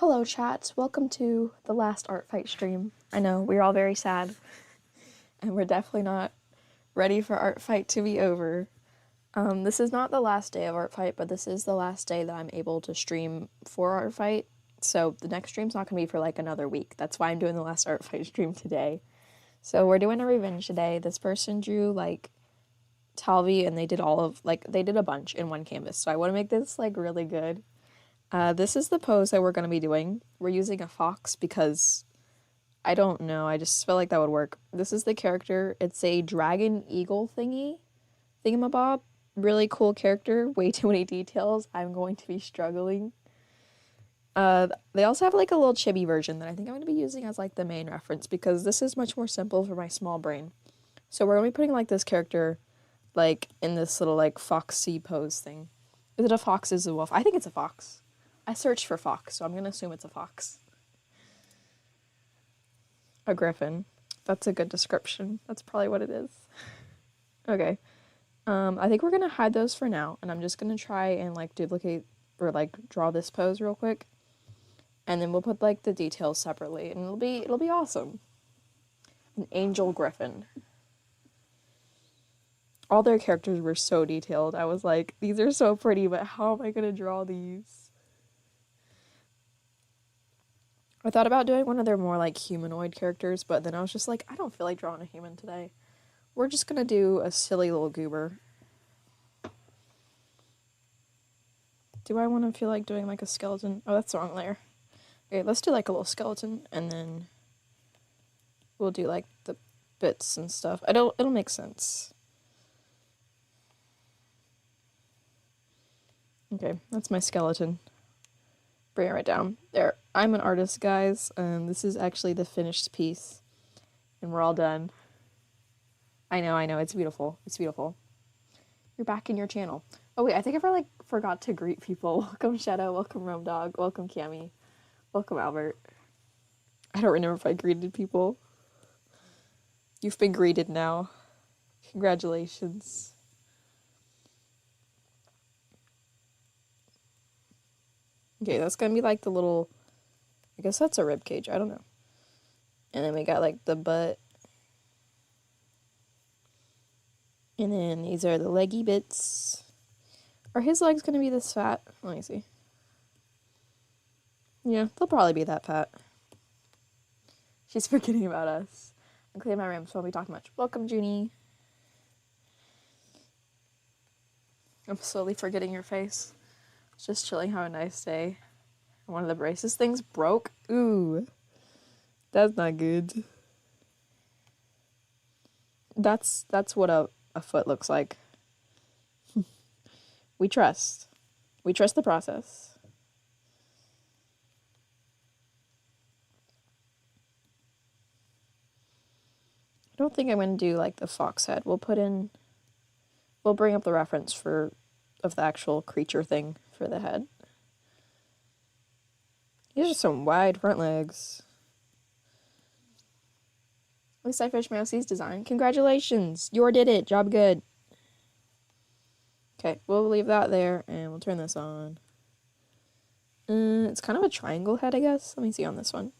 Hello, chat. Welcome to the last ArtFight stream. I know, we're all very sad, and we're definitely not ready for ArtFight to be over. This is not the last day of ArtFight, but this is the last day that I'm able to stream for ArtFight. So the next stream's not going to be for like another week. That's why I'm doing the last ArtFight stream today. So we're doing a revenge today. This person drew like Talvi, and they did they did a bunch in one canvas. So I want to make this like really good. This is the pose that we're going to be doing. We're using a fox because I don't know. I just feel like that would work. This is the character. It's a dragon eagle thingamabob. Really cool character. Way too many details. I'm going to be struggling. They also have like a little chibi version that I think I'm going to be using as like the main reference because this is much more simple for my small brain. So we're going to be putting like this character like in this little like foxy pose thing. Is it a fox? Is it a wolf? I think it's a fox. I searched for fox, so I'm going to assume it's a fox. A griffin. That's a good description. That's probably what it is. Okay. I think we're going to hide those for now, and I'm just going to try and like duplicate or like draw this pose real quick. And then we'll put like the details separately, and it'll be awesome. An angel griffin. All their characters were so detailed. I was like, these are so pretty, but how am I going to draw these? I thought about doing one of their more like humanoid characters, but then I was just like, I don't feel like drawing a human today. We're just gonna do a silly little goober. Do I want to feel like doing like a skeleton? Oh, that's the wrong layer. Okay, let's do like a little skeleton, and then we'll do like the bits and stuff. It'll make sense. Okay, that's my skeleton. Bring it right down. There. I'm an artist, guys. This is actually the finished piece. And we're all done. I know. It's beautiful. It's beautiful. You're back in your channel. Oh, wait. I think I forgot to greet people. Welcome, Shadow. Welcome, Rome Dog. Welcome, Cammy. Welcome, Albert. I don't remember if I greeted people. You've been greeted now. Congratulations. Okay, that's gonna be like the little, I guess that's a rib cage, I don't know. And then we got like the butt. And then these are the leggy bits. Are his legs gonna be this fat? Let me see. Yeah, they'll probably be that fat. She's forgetting about us. I'm clearing my room, so I won't be talking much. Welcome, Junie. I'm slowly forgetting your face. Just chilling, have a nice day. One of the braces things broke. Ooh. That's not good. That's what a foot looks like. We trust. We trust the process. I don't think I'm going to do like the fox head. We'll bring up the reference of the actual creature thing for the head. These are some wide front legs. At least I finished my OC's design. Congratulations! You did it! Job good. Okay, we'll leave that there, and we'll turn this on. It's kind of a triangle head, I guess. Let me see on this one.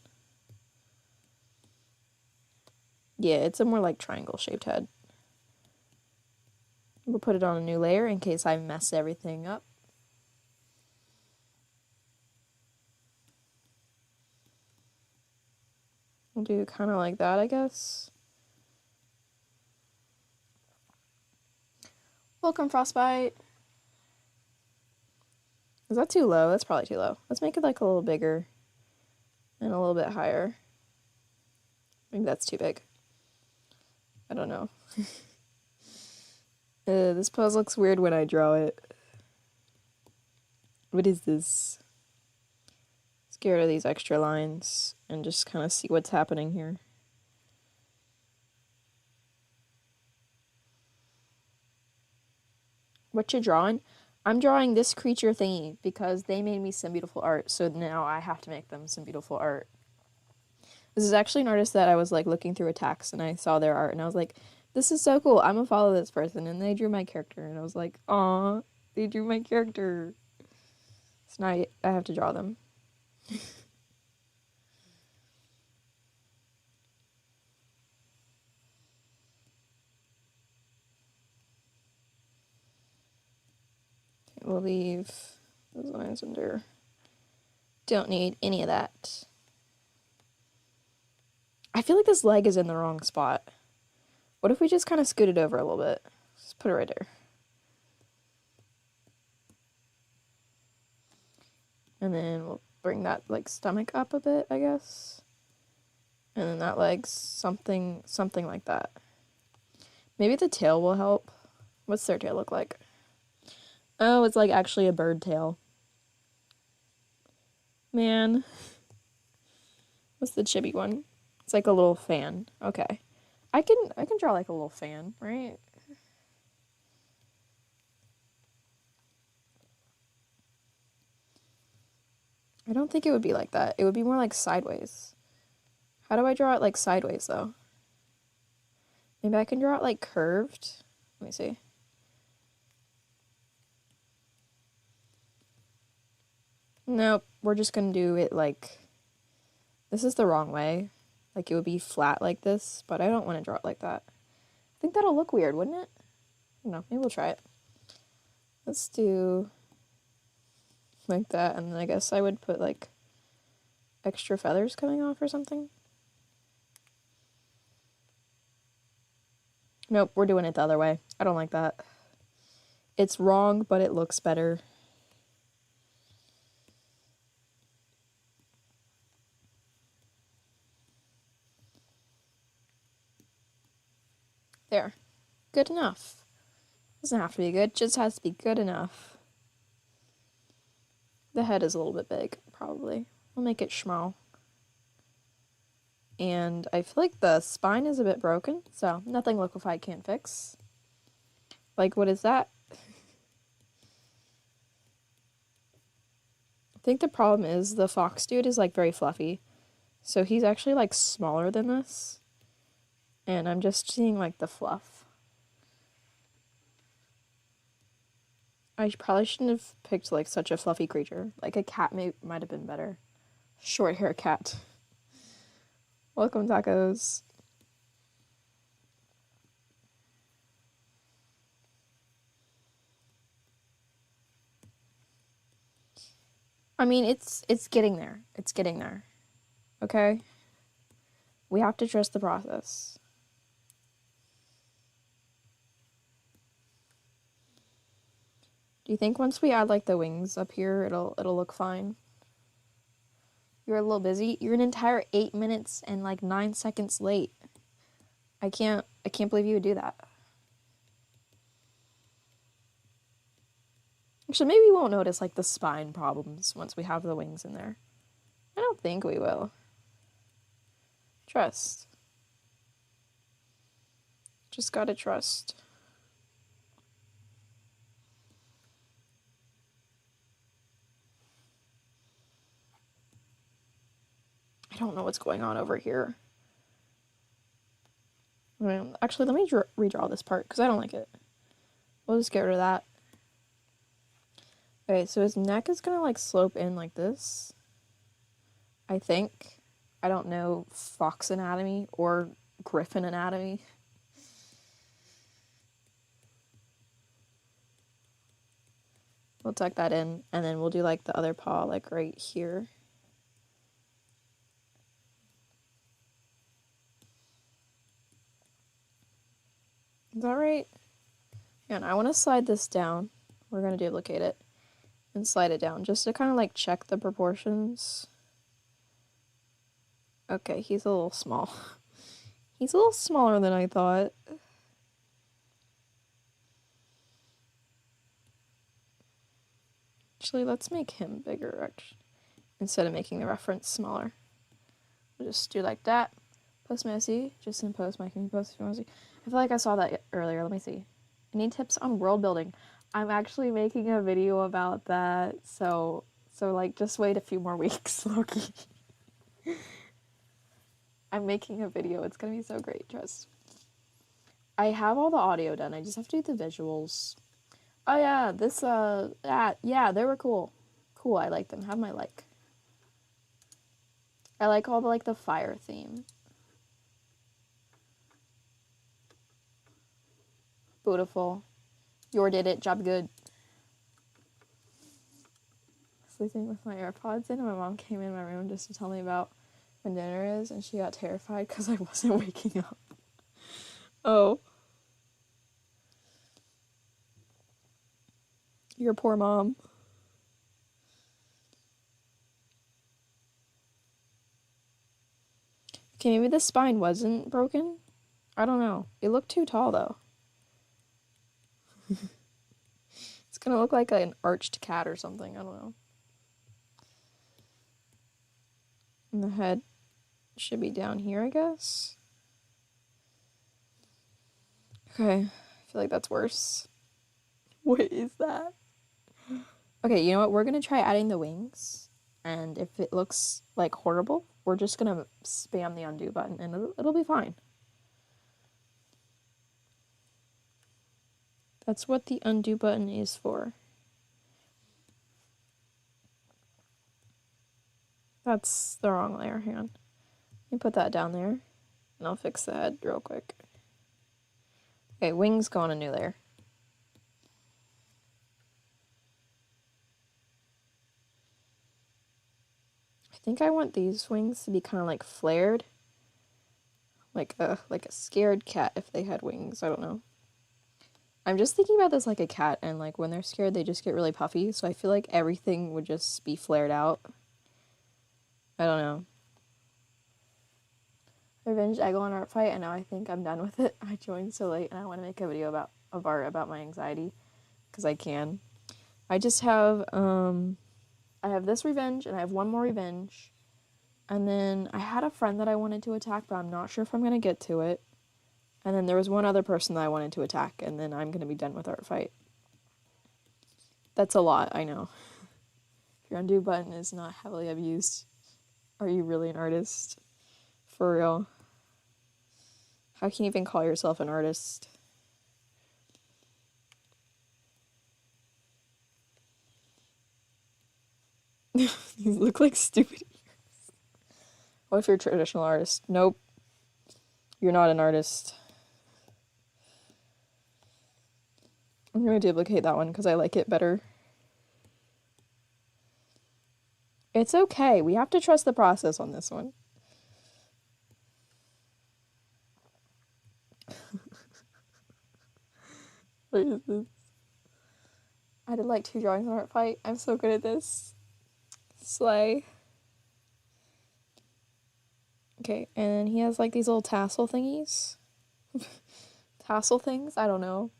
Yeah, it's a more like triangle-shaped head. We'll put it on a new layer in case I mess everything up. We'll do kind of like that, I guess. Welcome, Frostbite. Is that too low? That's probably too low. Let's make it like a little bigger and a little bit higher. I think that's too big. I don't know. This pose looks weird when I draw it. What is this? Let's get rid of these extra lines and just kind of see what's happening here. What you drawing? I'm drawing this creature thingy because they made me some beautiful art, so now I have to make them some beautiful art. This is actually an artist that I was like looking through attacks and I saw their art and I was like, this is so cool. I'm gonna follow this person, and they drew my character and I was like, aw, they drew my character. So now I have to draw them. we'll leave those lines under. Don't need any of that. I feel like this leg is in the wrong spot. What if we just kind of scoot it over a little bit? Just put it right there. And then we'll bring that like stomach up a bit, I guess. And then that leg's something like that. Maybe the tail will help. What's their tail look like? Oh, it's like actually a bird tail. Man. What's the chibi one? It's like a little fan. Okay. I can draw like a little fan, right? I don't think it would be like that. It would be more like sideways. How do I draw it like sideways though? Maybe I can draw it like curved. Let me see. Nope, we're just gonna do it like, this is the wrong way. Like it would be flat like this, but I don't want to draw it like that. I think that'll look weird, wouldn't it? I don't know, maybe we'll try it. Let's do like that, and then I guess I would put like extra feathers coming off or something. Nope, we're doing it the other way. I don't like that. It's wrong, but it looks better. There. Good enough. Doesn't have to be good, just has to be good enough. The head is a little bit big, probably. We'll make it small. And I feel like the spine is a bit broken, so nothing liquefied can't fix. Like, what is that? I think the problem is the fox dude is like very fluffy. So he's actually like smaller than this. And I'm just seeing like the fluff. I probably shouldn't have picked like such a fluffy creature. Like a cat might have been better. Short hair cat. Welcome, tacos. I mean, it's getting there. It's getting there. Okay? We have to trust the process. Do you think once we add like the wings up here, it'll look fine? You're a little busy. You're an entire 8 minutes and like 9 seconds late. I can't believe you would do that. Actually, maybe we won't notice like the spine problems once we have the wings in there. I don't think we will. Trust. Just gotta trust. I don't know what's going on over here. Actually, let me redraw this part because I don't like it. We'll just get rid of that. Okay, so his neck is gonna like slope in like this. I think. I don't know fox anatomy or griffin anatomy. We'll tuck that in, and then we'll do like the other paw like right here. Is that right? Yeah, and I want to slide this down. We're going to duplicate it and slide it down just to kind of like check the proportions. Okay, he's a little small. He's a little smaller than I thought. Actually, let's make him bigger instead of making the reference smaller. We'll just do like that. Post messy, just in post, Mike, can you post if you want to see? I feel like I saw that earlier. Let me see. Any tips on world building? I'm actually making a video about that, so like just wait a few more weeks, Loki. I'm making a video. It's gonna be so great, trust. I have all the audio done. I just have to do the visuals. Oh yeah, this yeah, they were cool. Cool, I like them. Have my like. I like all the like the fire theme. Beautiful. Your did it. Job good. sleeping with my AirPods in, and my mom came in my room just to tell me about when dinner is, and she got terrified because I wasn't waking up. Oh. Your poor mom. Okay, maybe the spine wasn't broken? I don't know. It looked too tall, though. It's gonna look like an arched cat or something. I don't know. And the head should be down here, I guess. Okay, I feel like that's worse. What is that? Okay, you know what? We're gonna try adding the wings. And if it looks like horrible, we're just gonna spam the undo button and it'll be fine. That's what the undo button is for. That's the wrong layer. Hang on. Let me put that down there. And I'll fix the head real quick. Okay, wings go on a new layer. I think I want these wings to be kind of like flared. Like a scared cat if they had wings. I don't know. I'm just thinking about this like a cat, and like when they're scared they just get really puffy, so I feel like everything would just be flared out. I don't know. I binged Eggle on ArtFight, and now I think I'm done with it. I joined so late and I want to make a video of art about my anxiety because I can. I just have I have this revenge and I have one more revenge. And then I had a friend that I wanted to attack, but I'm not sure if I'm going to get to it. And then there was one other person that I wanted to attack, and then I'm going to be done with ArtFight. That's a lot, I know. If your undo button is not heavily abused, are you really an artist? For real. How can you even call yourself an artist? These look like stupid ears. What if you're a traditional artist? Nope. You're not an artist. I'm going to duplicate that one because I like it better. It's okay. We have to trust the process on this one. What is this? I did like 2 drawings on ArtFight. I'm so good at this. Slay. Okay, and then he has like these little tassel thingies. Tassel things? I don't know.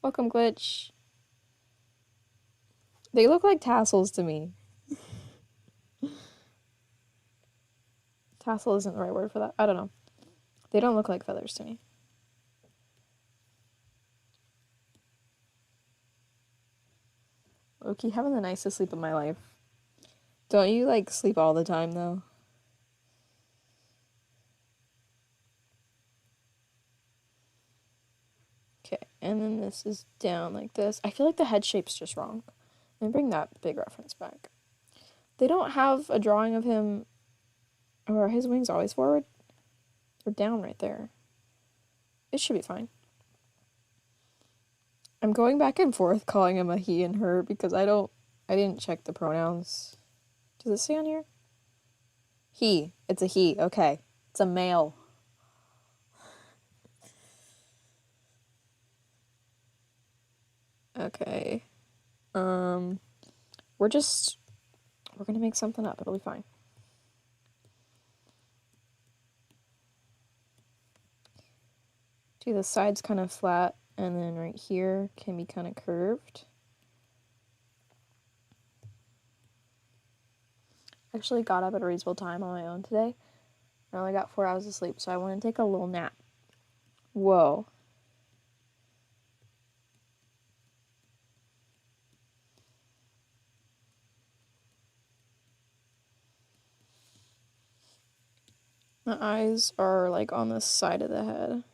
Welcome, Glitch. They look like tassels to me. Tassel isn't the right word for that. I don't know. They don't look like feathers to me. Loki, having the nicest sleep of my life. Don't you like sleep all the time though? Okay, and then this is down like this. I feel like the head shape's just wrong. Let me bring that big reference back. They don't have a drawing of him, or are his wings always forward? They're down right there. It should be fine. I'm going back and forth calling him a he and her because I didn't check the pronouns. Does it say on here? He. It's a he. Okay. It's a male. Okay. We're gonna make something up. It'll be fine. See, the side's kind of flat, and then right here can be kind of curved. I actually got up at a reasonable time on my own today. I only got 4 hours of sleep, so I want to take a little nap. Whoa. My eyes are like on the side of the head.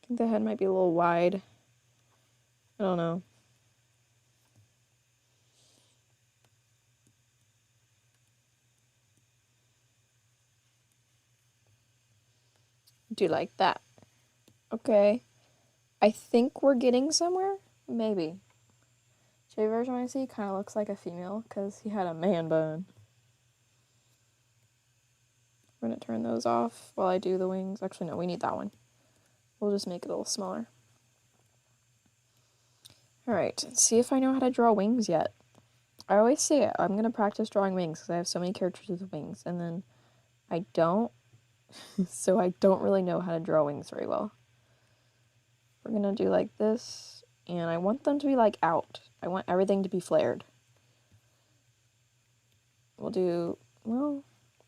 I think the head might be a little wide. I don't know. Do you like that? Okay. I think we're getting somewhere. Maybe. J version I see kind of looks like a female because he had a man bun. We're going to turn those off while I do the wings. Actually, no, we need that one. We'll just make it a little smaller. Alright, let's see if I know how to draw wings yet. I always say I'm going to practice drawing wings because I have so many characters with wings, and then I don't, so I don't really know how to draw wings very well. We're going to do like this, and I want them to be like out. I want everything to be flared. We'll do, well,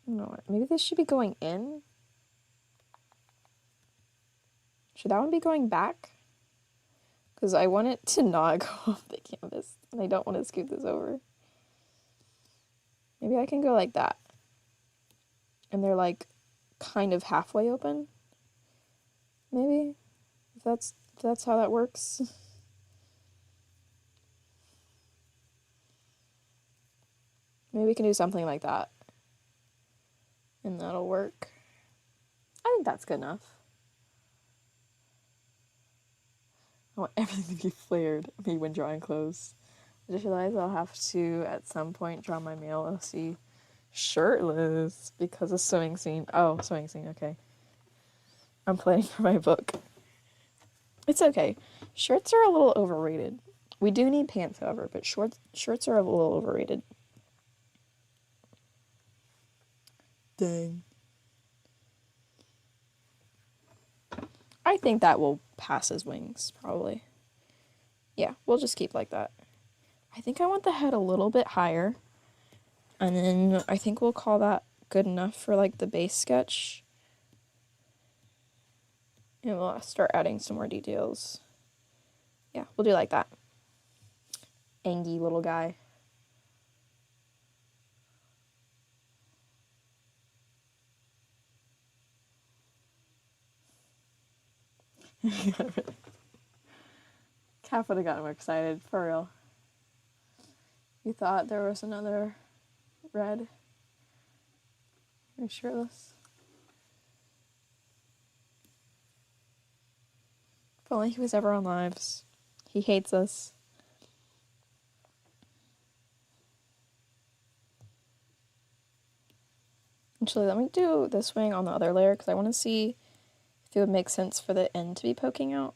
no, maybe this should be going in. Should that one be going back? Because I want it to not go off the canvas, and I don't want to scoot this over. Maybe I can go like that. And they're like kind of halfway open. Maybe, if that's how that works. Maybe we can do something like that. And that'll work. I think that's good enough. I want everything to be flared, me when drawing clothes. I just realized I'll have to, at some point, draw my male OC shirtless because of swimming scene. Oh, swimming scene, okay. I'm planning for my book. It's okay. Shirts are a little overrated. We do need pants, however, but shirts are a little overrated. Dang. I think that will pass as wings, probably. Yeah, we'll just keep like that. I think I want the head a little bit higher. And then I think we'll call that good enough for like the base sketch. And we'll start adding some more details. Yeah, we'll do like that. Angy little guy. Cap would have gotten more excited, for real. You thought there was another red? You're shirtless? If only he was ever on lives. He hates us. Actually, let me do this wing on the other layer because I want to see if it would make sense for the end to be poking out.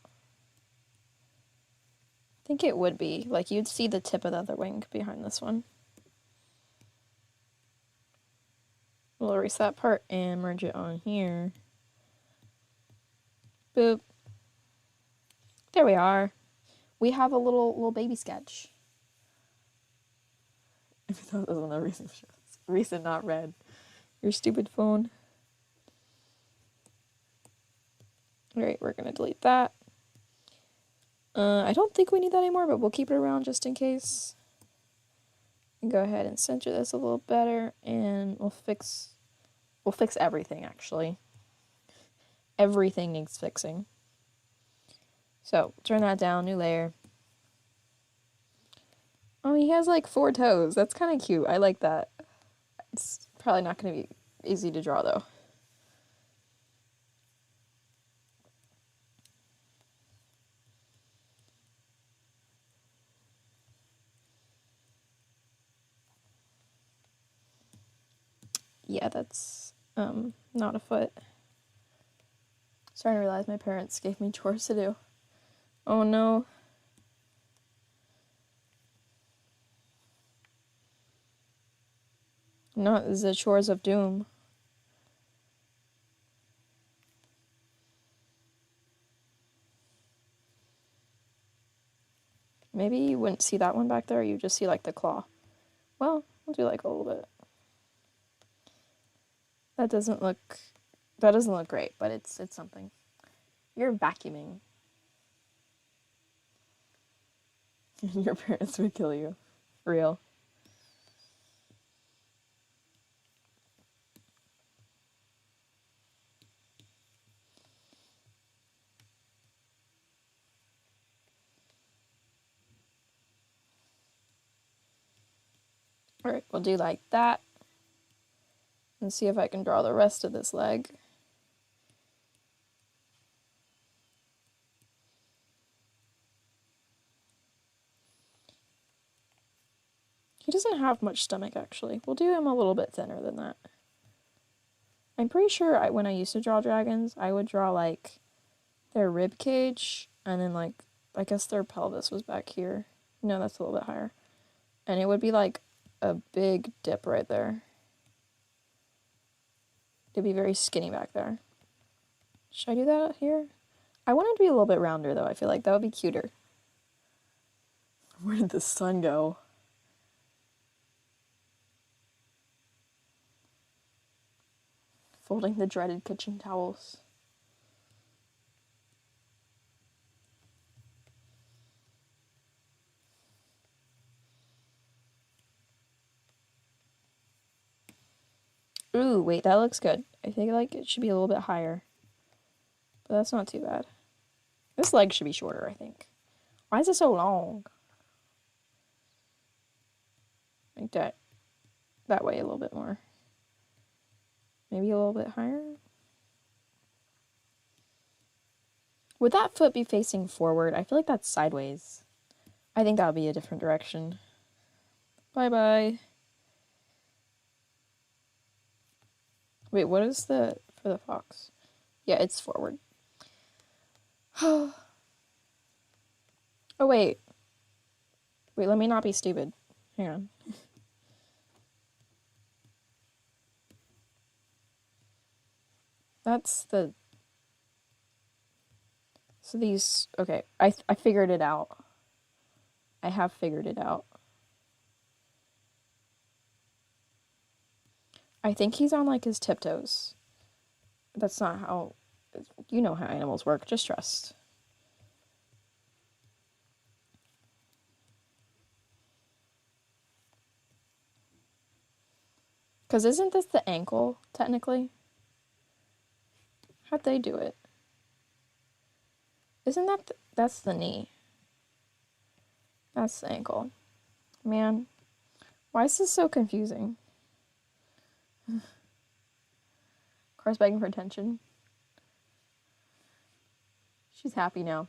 I think it would be. Like, you'd see the tip of the other wing behind this one. We'll erase that part and merge it on here. Boop. There we are. We have a little baby sketch. If you thought that was another reason not red. Your stupid phone. Alright, we're gonna delete that. I don't think we need that anymore, but we'll keep it around just in case. And go ahead and center this a little better, and we'll fix everything, actually. Everything needs fixing. So, turn that down, new layer. Oh, he has like 4 toes. That's kind of cute. I like that. It's probably not going to be easy to draw, though. Yeah, that's not a foot. Starting to realize my parents gave me chores to do. Oh no. Not the chores of doom. Maybe you wouldn't see that one back there, you just see like the claw. Well, we'll do like a little bit. That doesn't look great, but it's something. You're vacuuming. Your parents would kill you. Real. Alright, we'll do like that. And see if I can draw the rest of this leg. He doesn't have much stomach, actually. We'll do him a little bit thinner than that. I'm pretty sure when I used to draw dragons, I would draw, like, their rib cage, and then, like, I guess their pelvis was back here. No, that's a little bit higher. And it would be, like, a big dip right there. It'd be very skinny back there. Should I do that here? I want it to be a little bit rounder, though. I feel like that would be cuter. Where did the sun go? Folding the dreaded kitchen towels. Ooh, wait, that looks good. I think like it should be a little bit higher. But that's not too bad. This leg should be shorter, I think. Why is it so long? Like that way a little bit more. Maybe a little bit higher. Would that foot be facing forward? I feel like that's sideways. I think that would be a different direction. Bye-bye. Wait, what is for the fox? Yeah, it's forward. Oh, wait. Wait, let me not be stupid. Hang on. That's the... So these... Okay, I figured it out. I have figured it out. I think he's on, like, his tiptoes. That's not how... You know how animals work. Just trust. Because isn't this the ankle, technically? How'd they do it? Isn't that... That's the knee. That's the ankle. Man, why is this so confusing? Car's begging for attention. She's happy now.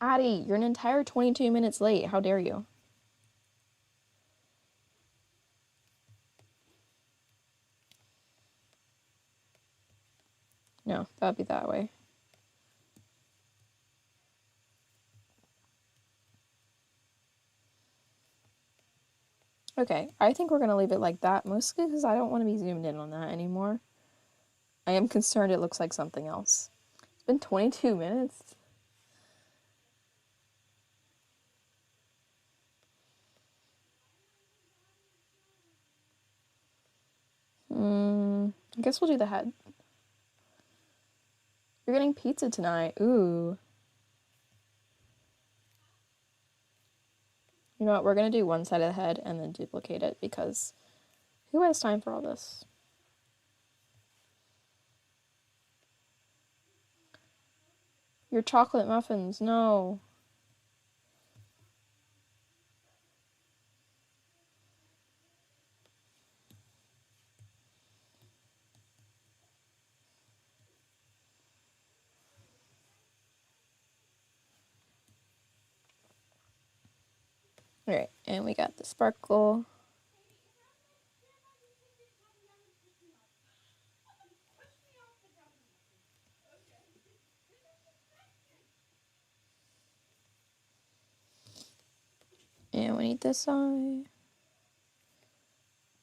Addie, you're an entire 22 minutes late. How dare you? No, that'd be that way. Okay, I think we're going to leave it like that, mostly because I don't want to be zoomed in on that anymore. I am concerned it looks like something else. It's been 22 minutes. I guess we'll do the head. You're getting pizza tonight. Ooh. You know what? We're going to do one side of the head and then duplicate it because who has time for all this? Your chocolate muffins. No. Alright, and we got the sparkle. And we need this eye.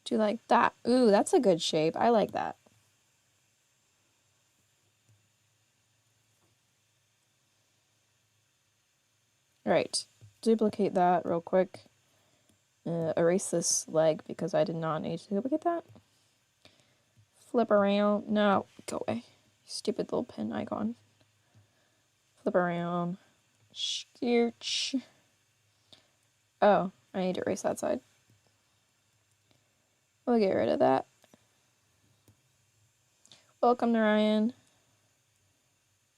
Do you like that? Ooh, that's a good shape. I like that. Alright, duplicate that real quick. Erase this leg because I did not need to duplicate that. Flip around. No, go away. Stupid little pen icon. Flip around. Scooch. Oh, I need to erase that side. We'll get rid of that. Welcome to Ryan.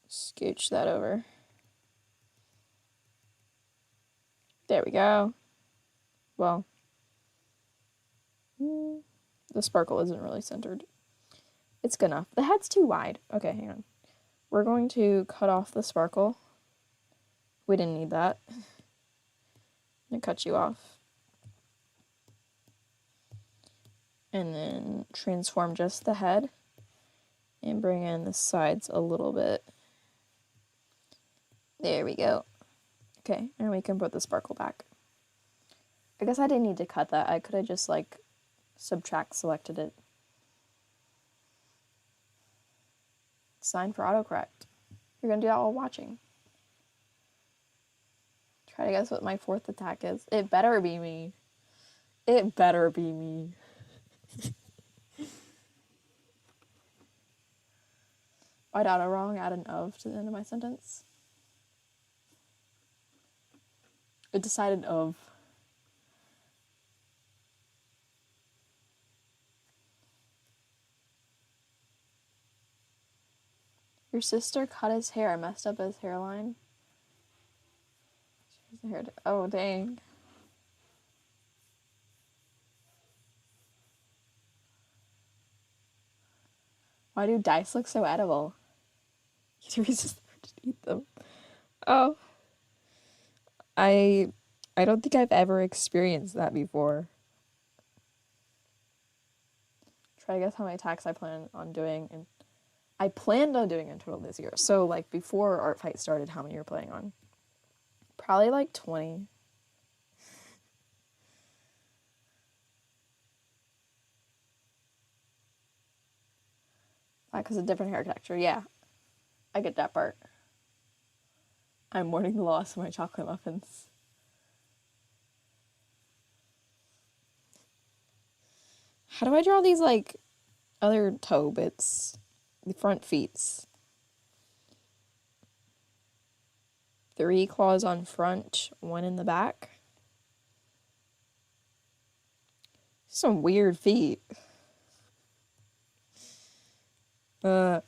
Scooch that over. There we go. Well, the sparkle isn't really centered. It's good enough. The head's too wide. Okay, hang on. We're going to cut off the sparkle. We didn't need that. I'm gonna cut you off. And then transform just the head and bring in the sides a little bit. There we go. Okay, and we can put the sparkle back. I guess I didn't need to cut that. I could have just like selected it. Sign for autocorrect. You're gonna do that while watching. Try to guess what my 4th attack is. It better be me. It better be me. White auto wrong, add an of to the end of my sentence. It decided of. Your sister cut his hair and messed up his hairline. Oh, dang. Why do dice look so edible? You just eat them. Oh. I don't think I've ever experienced that before. Try to guess how many attacks I plan on doing, and I planned on doing in total this year. So like before ArtFight started, how many you're playing on? Probably like 20. Because a different hair texture. Yeah, I get that part. I'm mourning the loss of my chocolate muffins. How do I draw these like other toe bits? The front feets. 3 claws on front, 1 in the back. Some weird feet. Okay,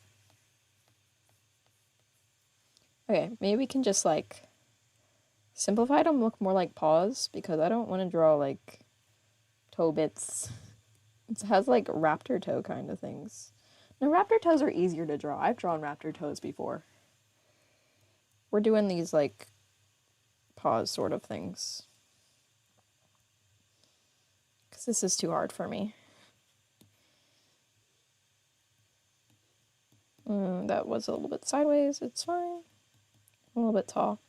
maybe we can just like simplify them, look more like paws, because I don't want to draw like toe bits. It has like raptor toe kind of things. No, raptor toes are easier to draw. I've drawn raptor toes before. We're doing these like paws sort of things. Because this is too hard for me. That was a little bit sideways. It's fine. A little bit tall.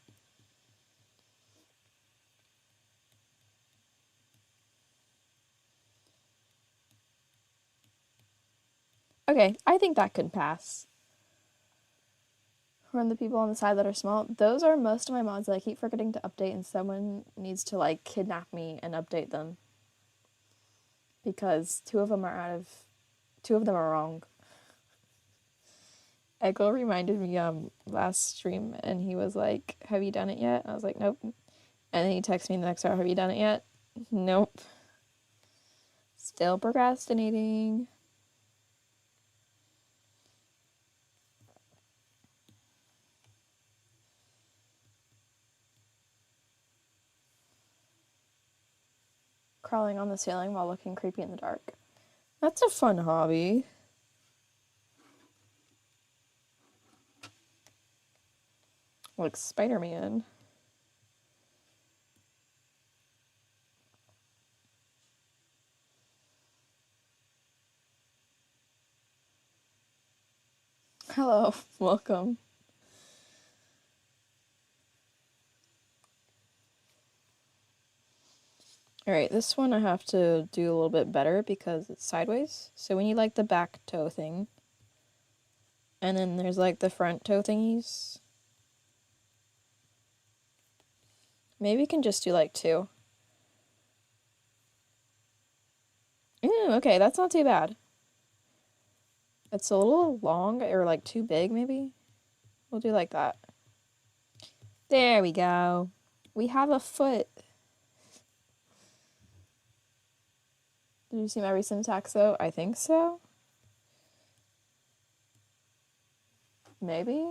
Okay, I think that could pass. From the people on the side that are small, those are most of my mods that I keep forgetting to update, and someone needs to like kidnap me and update them. Because 2 of them are wrong. Echo reminded me last stream, and he was like, have you done it yet? I was like, nope. And then he texted me the next hour, have you done it yet? Nope. Still procrastinating. Crawling on the ceiling while looking creepy in the dark. That's a fun hobby. Like Spider-Man. Hello, welcome. Alright, this one I have to do a little bit better because it's sideways. So we need like the back toe thing. And then there's like the front toe thingies. Maybe we can just do like 2. Okay, that's not too bad. It's a little long or like too big maybe. We'll do like that. There we go. We have a foot. Did you see my recent attacks though? I think so. Maybe?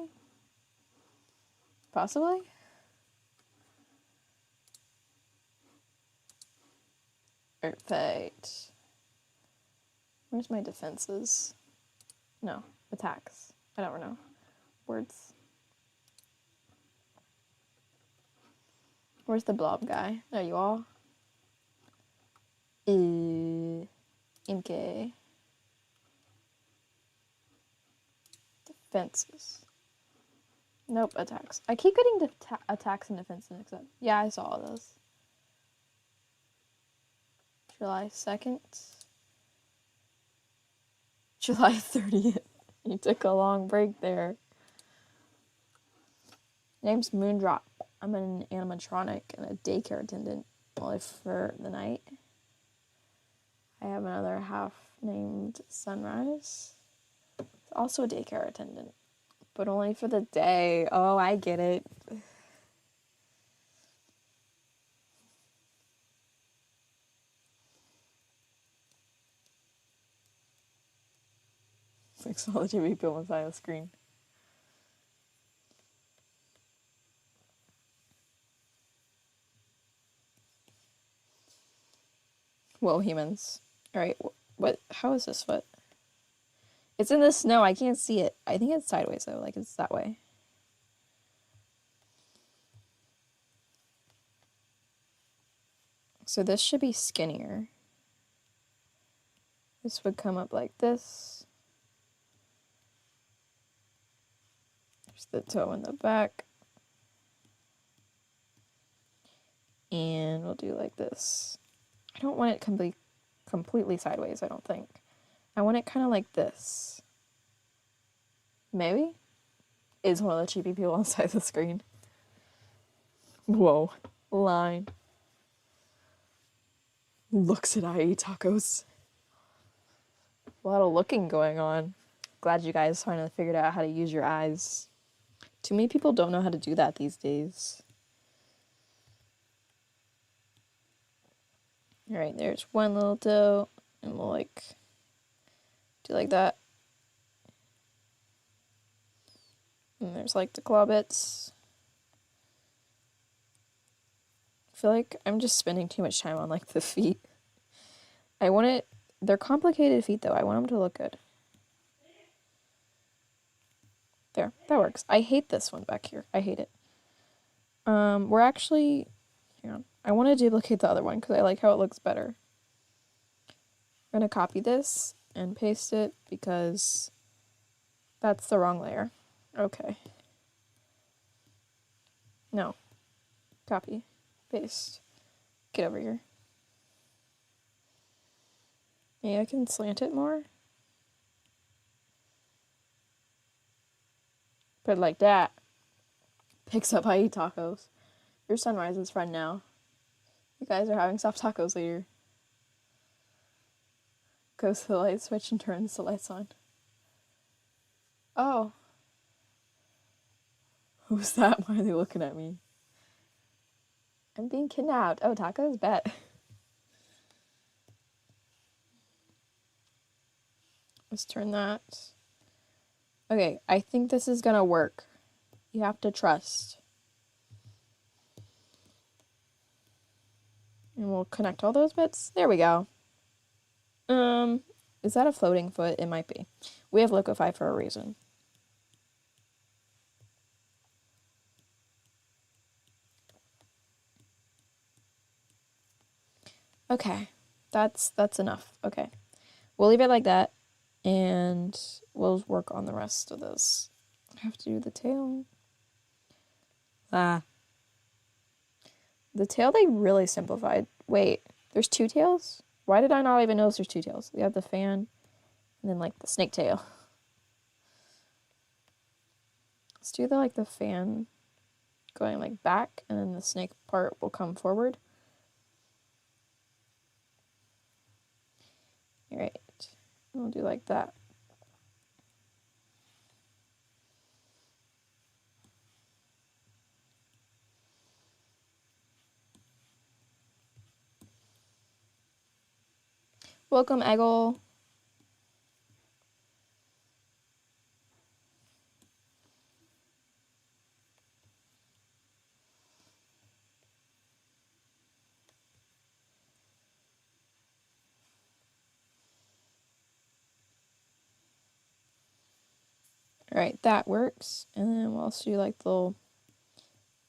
Possibly? Perfect. Where's my defenses? No, attacks. I don't know. Words. Where's the blob guy? There you are. Okay. Defenses. Nope, attacks. I keep getting attacks and defenses mixed up. Yeah, I saw those. July 2nd. July 30th. You took a long break there. Name's Moondrop. I'm an animatronic and a daycare attendant. Only for the night. I have another half named Sunrise. It's also a daycare attendant. But only for the day. Oh, I get it. Fix all the TV people inside the screen. Whoa, humans. Alright, what? How is this foot? It's in the snow. I can't see it. I think it's sideways, though. Like, it's that way. So this should be skinnier. This would come up like this. There's the toe in the back. And we'll do like this. I don't want it completely sideways, I don't think. I want it kind of like this. Maybe? Is one of the cheapy people inside the screen. Whoa. Line. Looks at I eat tacos. A lot of looking going on. Glad you guys finally figured out how to use your eyes. Too many people don't know how to do that these days. Alright, there's one little toe, and we'll like do like that. And there's like the claw bits. I feel like I'm just spending too much time on like the feet. I want it, they're complicated feet though, I want them to look good. There, that works. I hate this one back here. I hate it. We're actually, hang on. I want to duplicate the other one because I like how it looks better. I'm going to copy this and paste it because that's the wrong layer. Okay. No. Copy. Paste. Get over here. Maybe I can slant it more. Put it like that. Picks up I eat tacos. Your Sunrise's friend now. You guys are having soft tacos later. Goes to the light switch and turns the lights on. Oh. Who's that? Why are they looking at me? I'm being kidnapped. Oh, tacos? Bet. Let's turn that. Okay, I think this is gonna work. You have to trust. And we'll connect all those bits. There we go. Is that a floating foot? It might be. We have Liquify for a reason. Okay, that's enough. Okay, we'll leave it like that, and we'll work on the rest of this. I have to do the tail. The tail they really simplified. Wait, there's two tails? Why did I not even notice there's two tails? We have the fan, and then like the snake tail. Let's do the fan going like back, and then the snake part will come forward. Alright, we'll do like that. Welcome, Eggle. Alright, that works. And then we'll also do like the little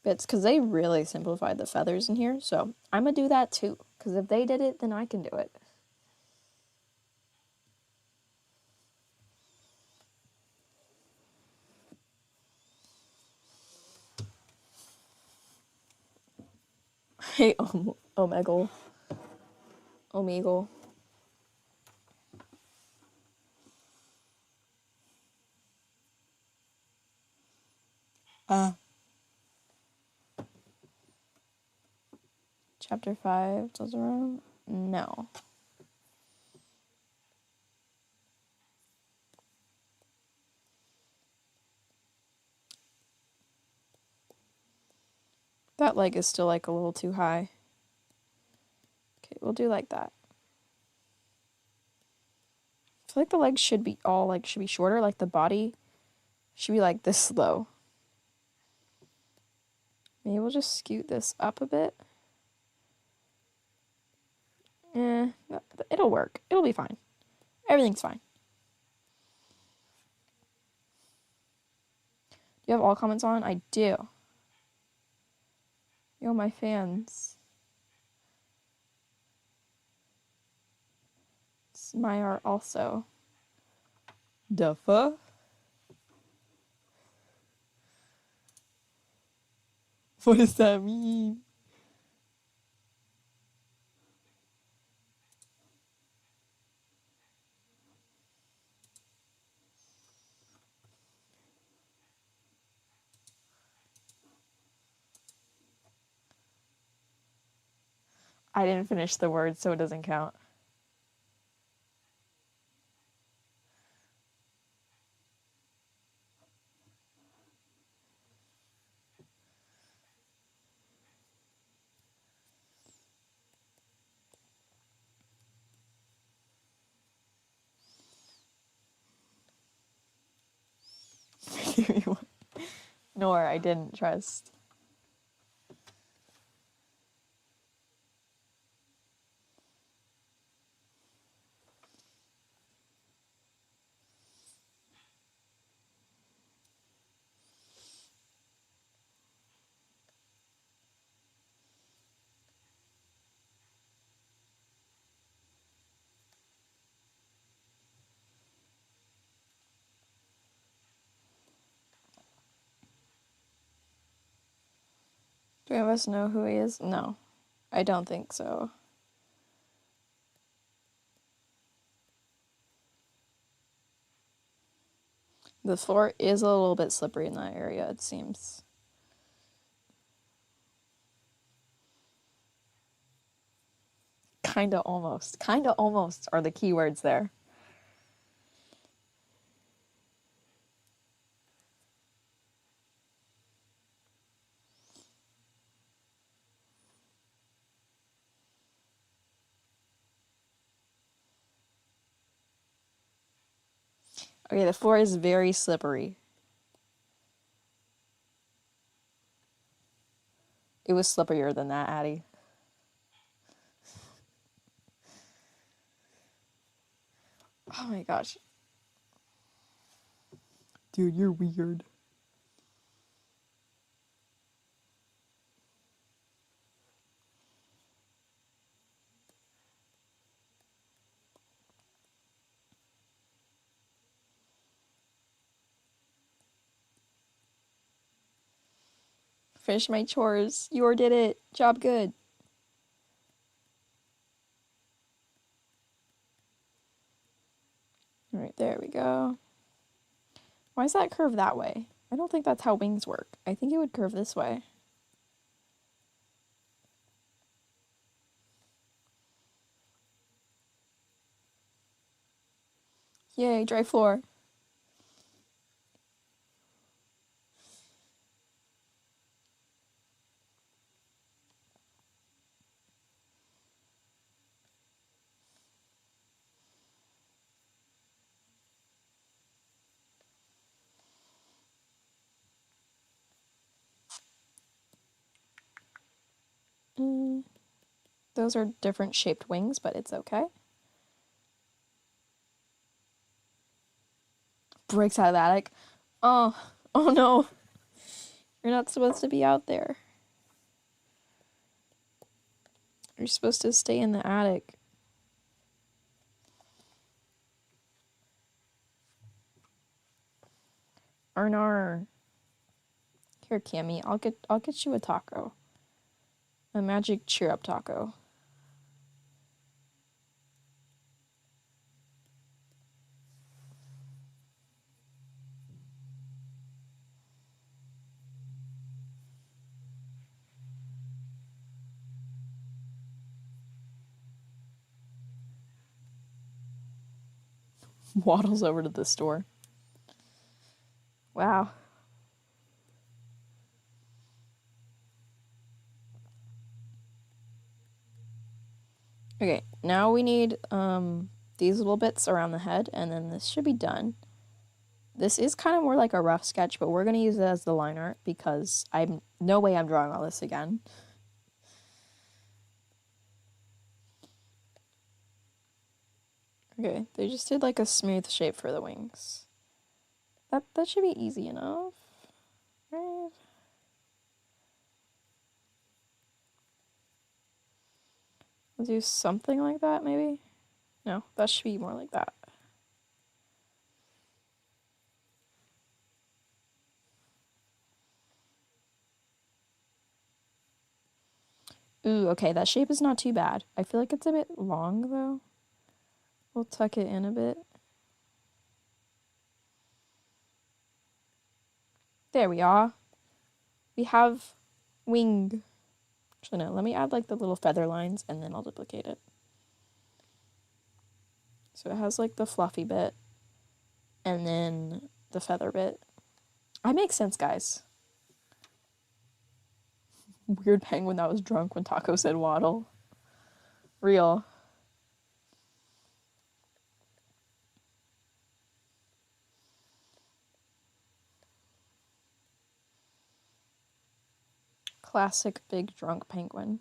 bits, because they really simplified the feathers in here. So I'm going to do that too, because if they did it, then I can do it. Hey, Omegle. Omegle. Chapter 5, does it run? No. That leg is still like a little too high. Okay, we'll do like that. I feel like the legs should be shorter, like the body should be like this low. Maybe we'll just scoot this up a bit. It'll work. It'll be fine. Everything's fine. Do you have all comments on? I do. Yo, my fans. It's my art also. Duffa? What does that mean? I didn't finish the word, so it doesn't count. Nor I didn't trust. Do any of us know who he is? No, I don't think so. The floor is a little bit slippery in that area, it seems. Kinda almost. Kinda almost are the keywords there. Okay, the floor is very slippery. It was slipperier than that, Addie. Oh my gosh. Dude, you're weird. Finish my chores. You did it. Job good. All right, there we go. Why is that curve that way? I don't think that's how wings work. I think it would curve this way. Yay, dry floor. Those are different shaped wings, but it's okay. Breaks out of the attic. Oh no. You're not supposed to be out there. You're supposed to stay in the attic. Arnar. Here, Cammy, I'll get you a taco. A magic cheer up taco. Waddles over to the store. Wow. Okay, now we need these little bits around the head, and then this should be done. This is kind of more like a rough sketch, but we're going to use it as the line art because no way I'm drawing all this again. Okay, they just did like a smooth shape for the wings. That should be easy enough, right? I'll do something like that, maybe? No, that should be more like that. Ooh, okay, that shape is not too bad. I feel like it's a bit long, though. We'll tuck it in a bit. There we are. We have wing. Actually, no, let me add like the little feather lines and then I'll duplicate it. So it has like the fluffy bit and then the feather bit. I make sense, guys. Weird penguin that was drunk when Taco said waddle. Real. Classic big drunk penguin.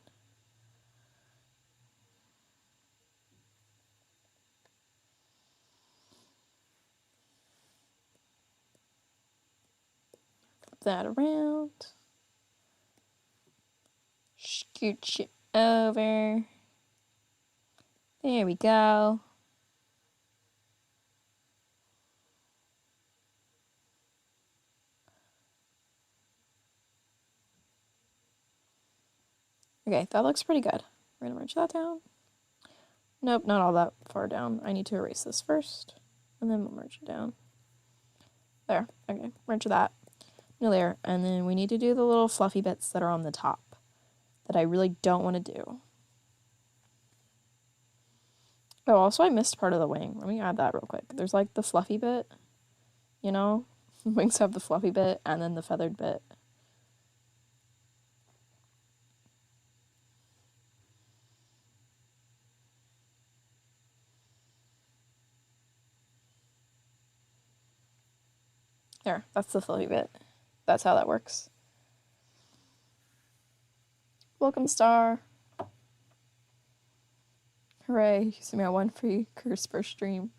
Flip that around. Scooch it over. There we go. Okay, that looks pretty good. We're gonna merge that down. Nope, not all that far down. I need to erase this first, and then we'll merge it down. There, okay, merge that. New layer, and then we need to do the little fluffy bits that are on the top that I really don't want to do. Oh, also I missed part of the wing. Let me add that real quick. There's like the fluffy bit, you know? Wings have the fluffy bit and then the feathered bit. There, that's the fluffy bit. That's how that works. Welcome, star. Hooray, you see me at one free curse per stream.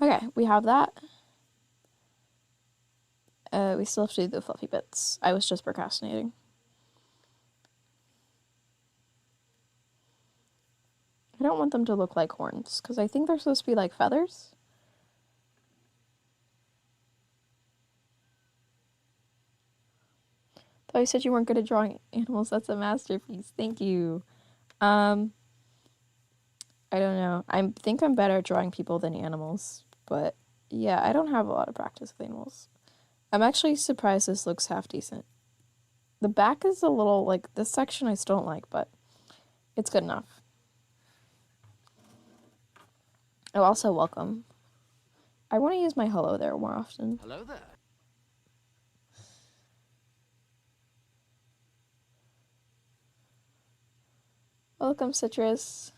Okay, we have that. We still have to do the fluffy bits. I was just procrastinating. I don't want them to look like horns, because I think they're supposed to be like feathers. Thought you said you weren't good at drawing animals. That's a masterpiece. Thank you. I don't know. I think I'm better at drawing people than animals, but yeah, I don't have a lot of practice with animals. I'm actually surprised this looks half decent. The back is a little, like, this section I still don't like, but it's good enough. Oh, also welcome. I want to use my hello there more often. Hello there. Welcome, Citrus.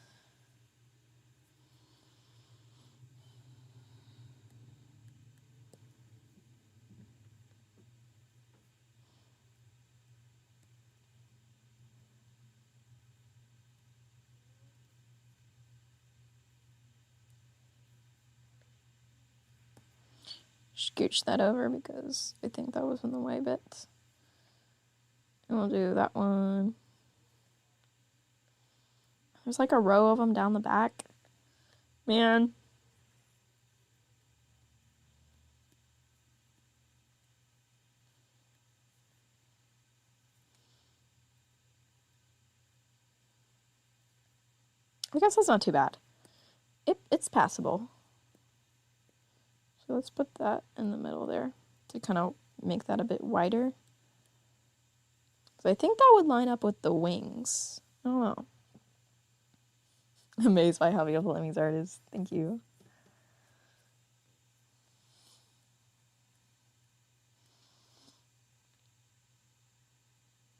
Scooch that over because I think that was in the way a bit. And we'll do that one. There's like a row of them down the back. Man. I guess that's not too bad. It's passable. So let's put that in the middle there to kind of make that a bit wider. So I think that would line up with the wings. I don't know. I'm amazed by how beautiful Emmy's art is. Thank you.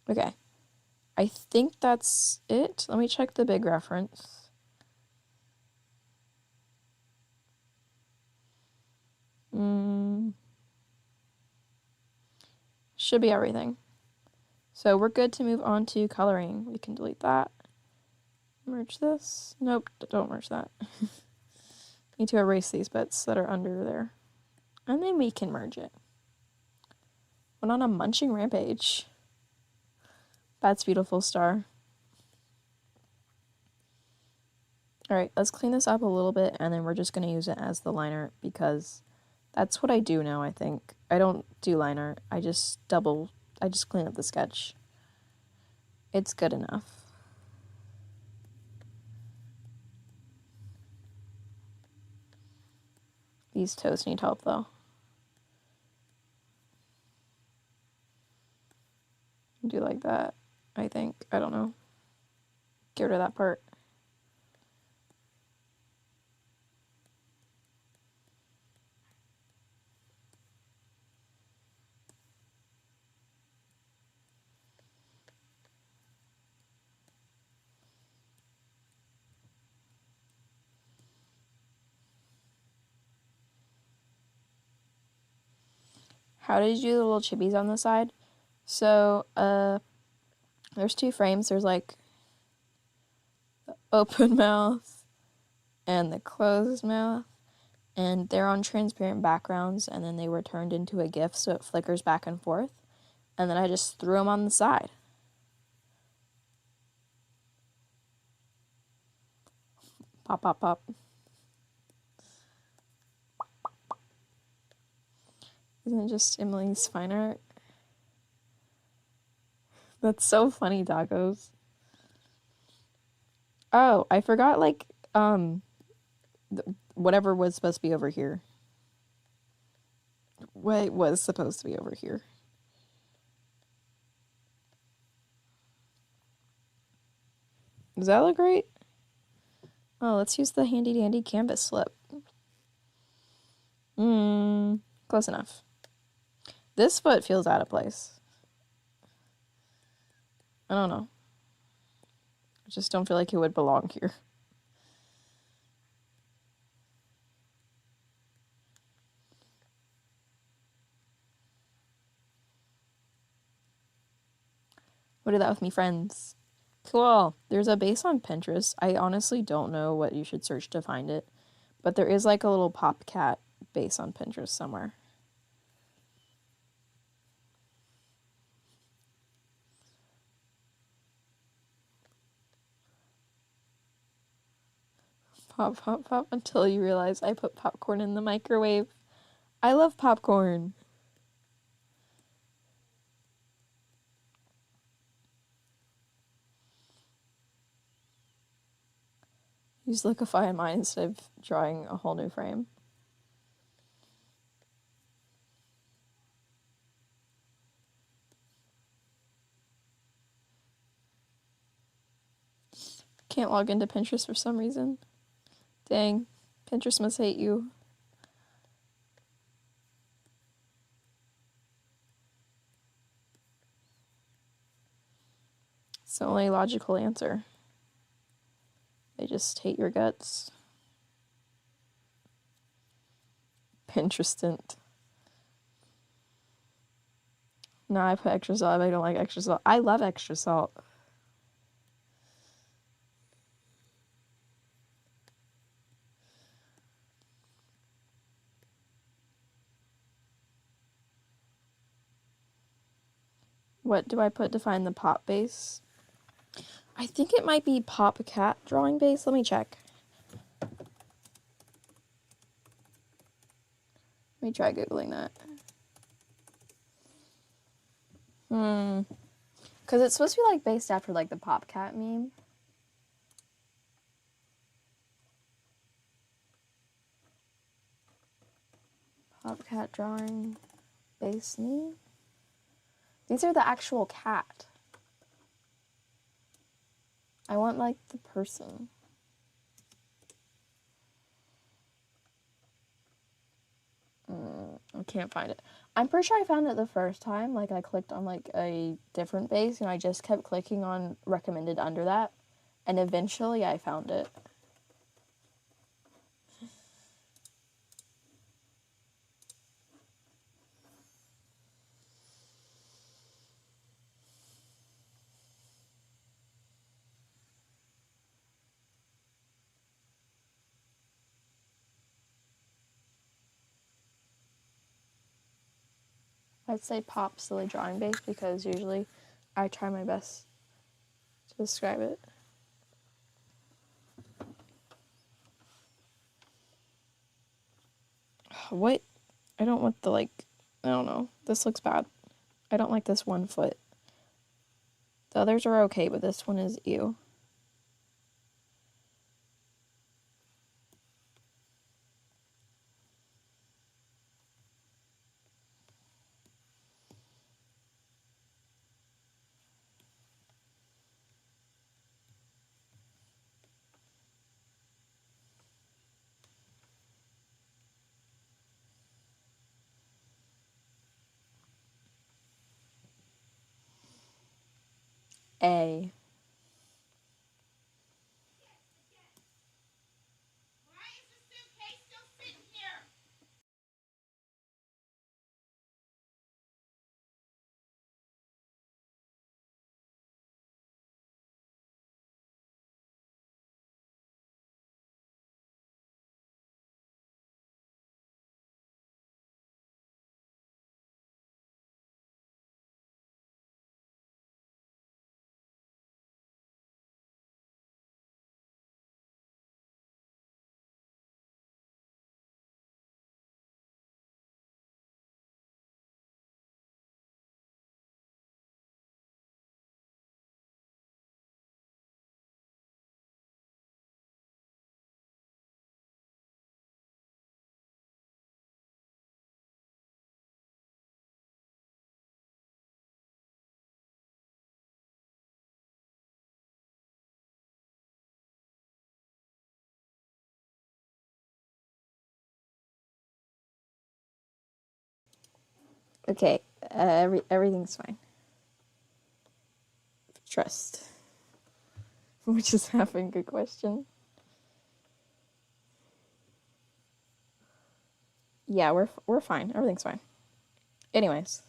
Okay. I think that's it. Let me check the big reference. Should be everything. So we're good to move on to coloring. We can delete that. Merge this. Nope, don't merge that. Need to erase these bits that are under there. And then we can merge it. Went on a munching rampage. That's beautiful, Star. Alright, let's clean this up a little bit, and then we're just going to use it as the liner because that's what I do now, I think. I don't do line art. I just clean up the sketch. It's good enough. These toes need help, though. Do like that, I think. I don't know. Get rid of that part. How did you do the little chibis on the side? So, there's two frames. There's like the open mouth and the closed mouth. And they're on transparent backgrounds, and then they were turned into a GIF so it flickers back and forth. And then I just threw them on the side. Pop, pop, pop. Isn't it just Emily's fine art? That's so funny, tacos. Oh, I forgot, like, whatever was supposed to be over here. What was supposed to be over here? Does that look right? Oh, let's use the handy dandy canvas slip. Close enough. This foot feels out of place. I don't know. I just don't feel like it would belong here. What did that with me, friends? Cool. There's a base on Pinterest. I honestly don't know what you should search to find it, but there is like a little pop cat base on Pinterest somewhere. Pop, pop, pop until you realize I put popcorn in the microwave. I love popcorn. Use liquefy in mine instead of drawing a whole new frame. Can't log into Pinterest for some reason. Dang, Pinterest must hate you. It's the only logical answer. They just hate your guts. Pinterestant. No, I put extra salt. I don't like extra salt. I love extra salt. What do I put to find the pop base? I think it might be pop cat drawing base. Let me check. Let me try Googling that. Because it's supposed to be like based after like the pop cat meme. Pop cat drawing base meme. These are the actual cat. I want like the person. I can't find it. I'm pretty sure I found it the first time. Like I clicked on like a different base and I just kept clicking on recommended under that. And eventually I found it. I'd say pop silly drawing base because usually I try my best to describe it. What? I don't want the like, I don't know. This looks bad. I don't like this one foot. The others are okay, but this one is ew. A. Okay, everything's fine. Trust. Which is half a good question. Yeah, we're fine. Everything's fine. Anyways.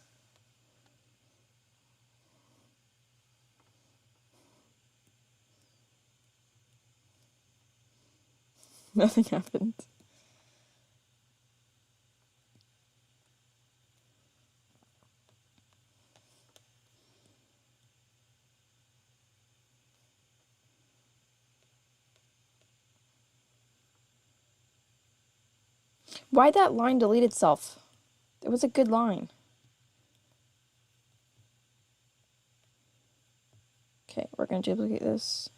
Nothing happened. Why'd that line delete itself? It was a good line. Okay, we're going to duplicate this.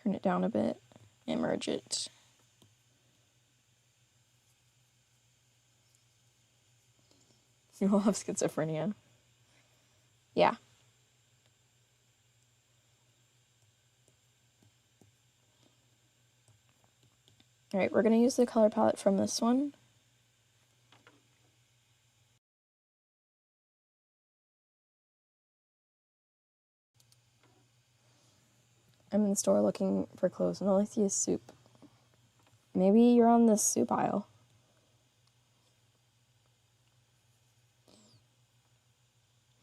Turn it down a bit. And merge it. You all have schizophrenia. Yeah. Alright, we're going to use the color palette from this one. I'm in the store looking for clothes and all I see is soup. Maybe you're on the soup aisle.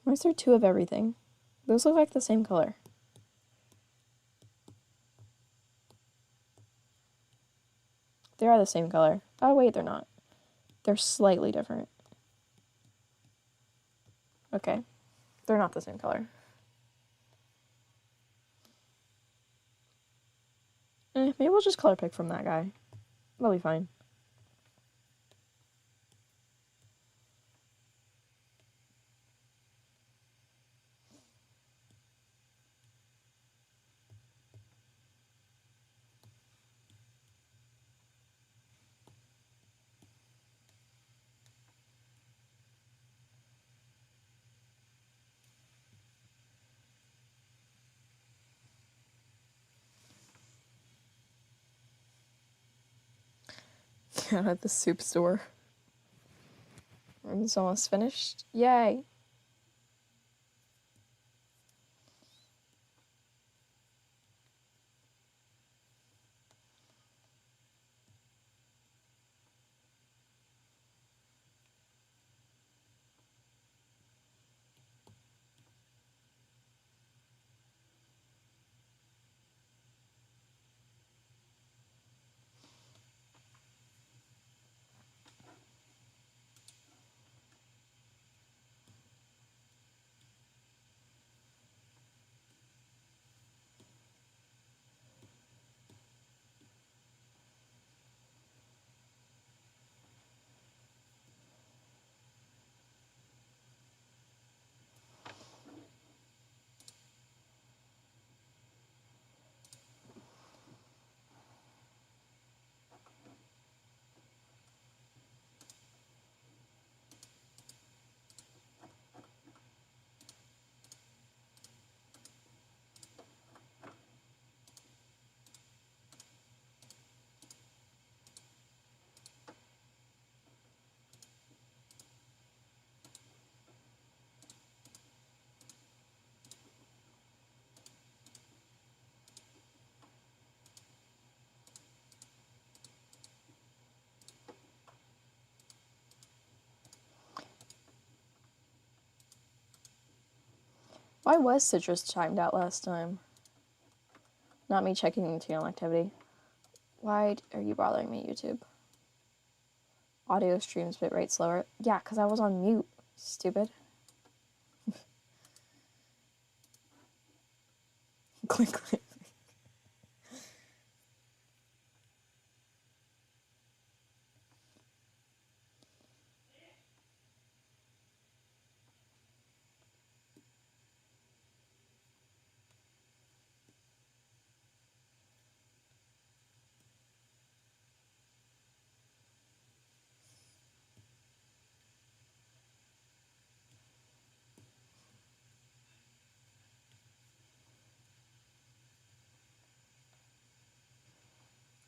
Why is there two of everything? Those look like the same color. They are the same color. Oh wait, they're not. They're slightly different. Okay. They're not the same color. Maybe we'll just color pick from that guy. That'll be fine. At the soup store. It's almost finished. Yay! Why was citrus timed out last time? Not me checking the channel activity. Why are you bothering me, YouTube? Audio streams bitrate slower. Yeah, because I was on mute. Stupid. Click, click.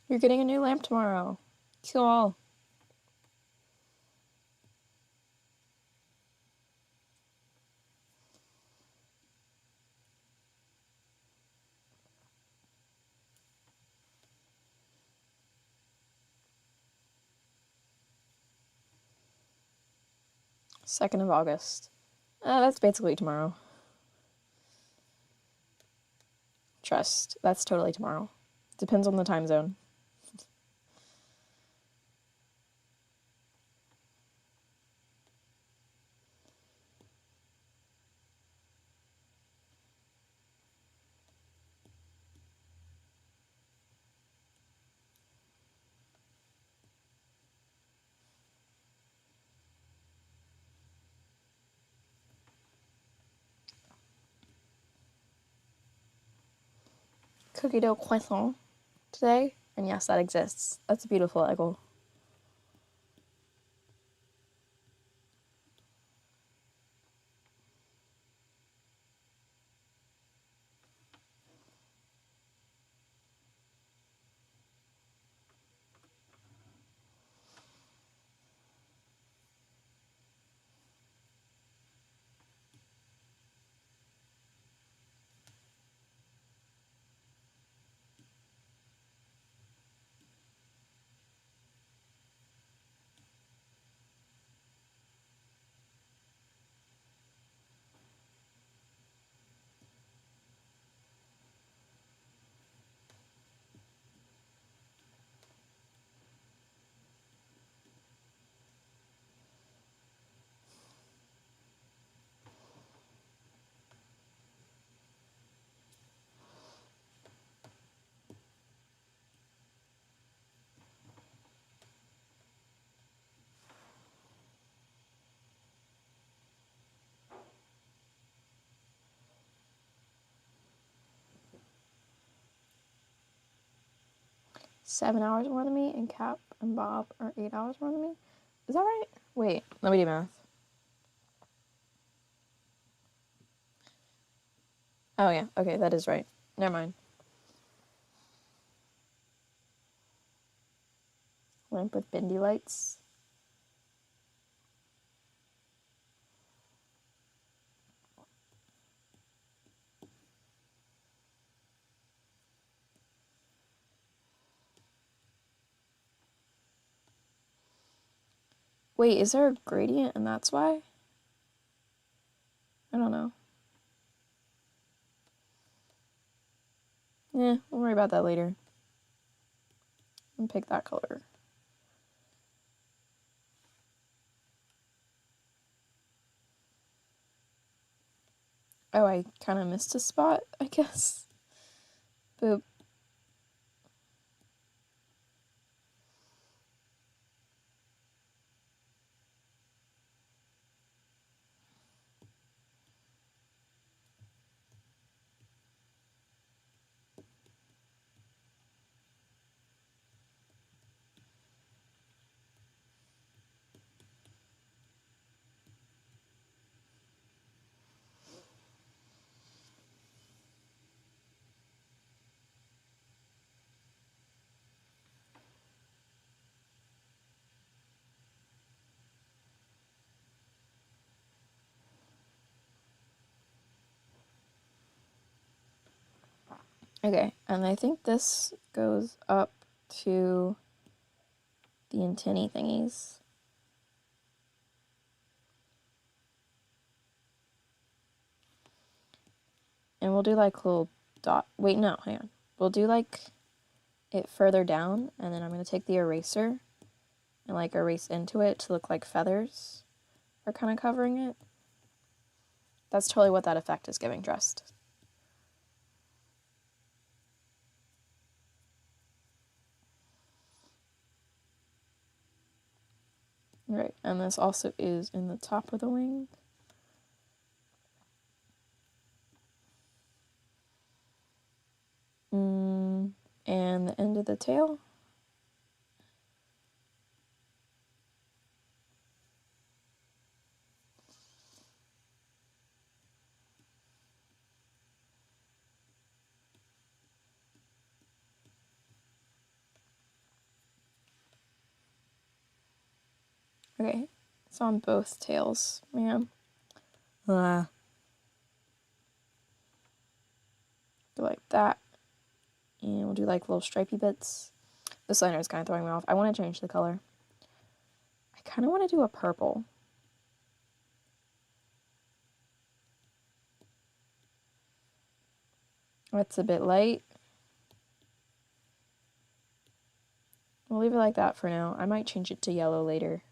You're getting a new lamp tomorrow. Cool. August 2nd. That's basically tomorrow. Trust, that's totally tomorrow. Depends on the time zone. Cookie dough croissant today. And yes, that exists. That's a beautiful Eggle. 7 hours more than me, and Cap and Bob are 8 hours more than me. Is that right? Wait, let me do math. Oh yeah, okay, that is right. Never mind. Lamp with bendy lights. Wait, is there a gradient and that's why? I don't know. We'll worry about that later. And pick that color. Oh, I kind of missed a spot, I guess. Boop. Okay, and I think this goes up to the antennae thingies. And we'll do like little dot. Wait, no, hang on. We'll do like it further down, and then I'm going to take the eraser and like erase into it to look like feathers are kind of covering it. That's totally what that effect is giving dressed. Right, and this also is in the top of the wing. And the end of the tail. Okay, it's on both tails, man. Do like that. And we'll do like little stripey bits. This liner is kind of throwing me off. I want to change the color. I kind of want to do a purple. It's a bit light. We'll leave it like that for now. I might change it to yellow later.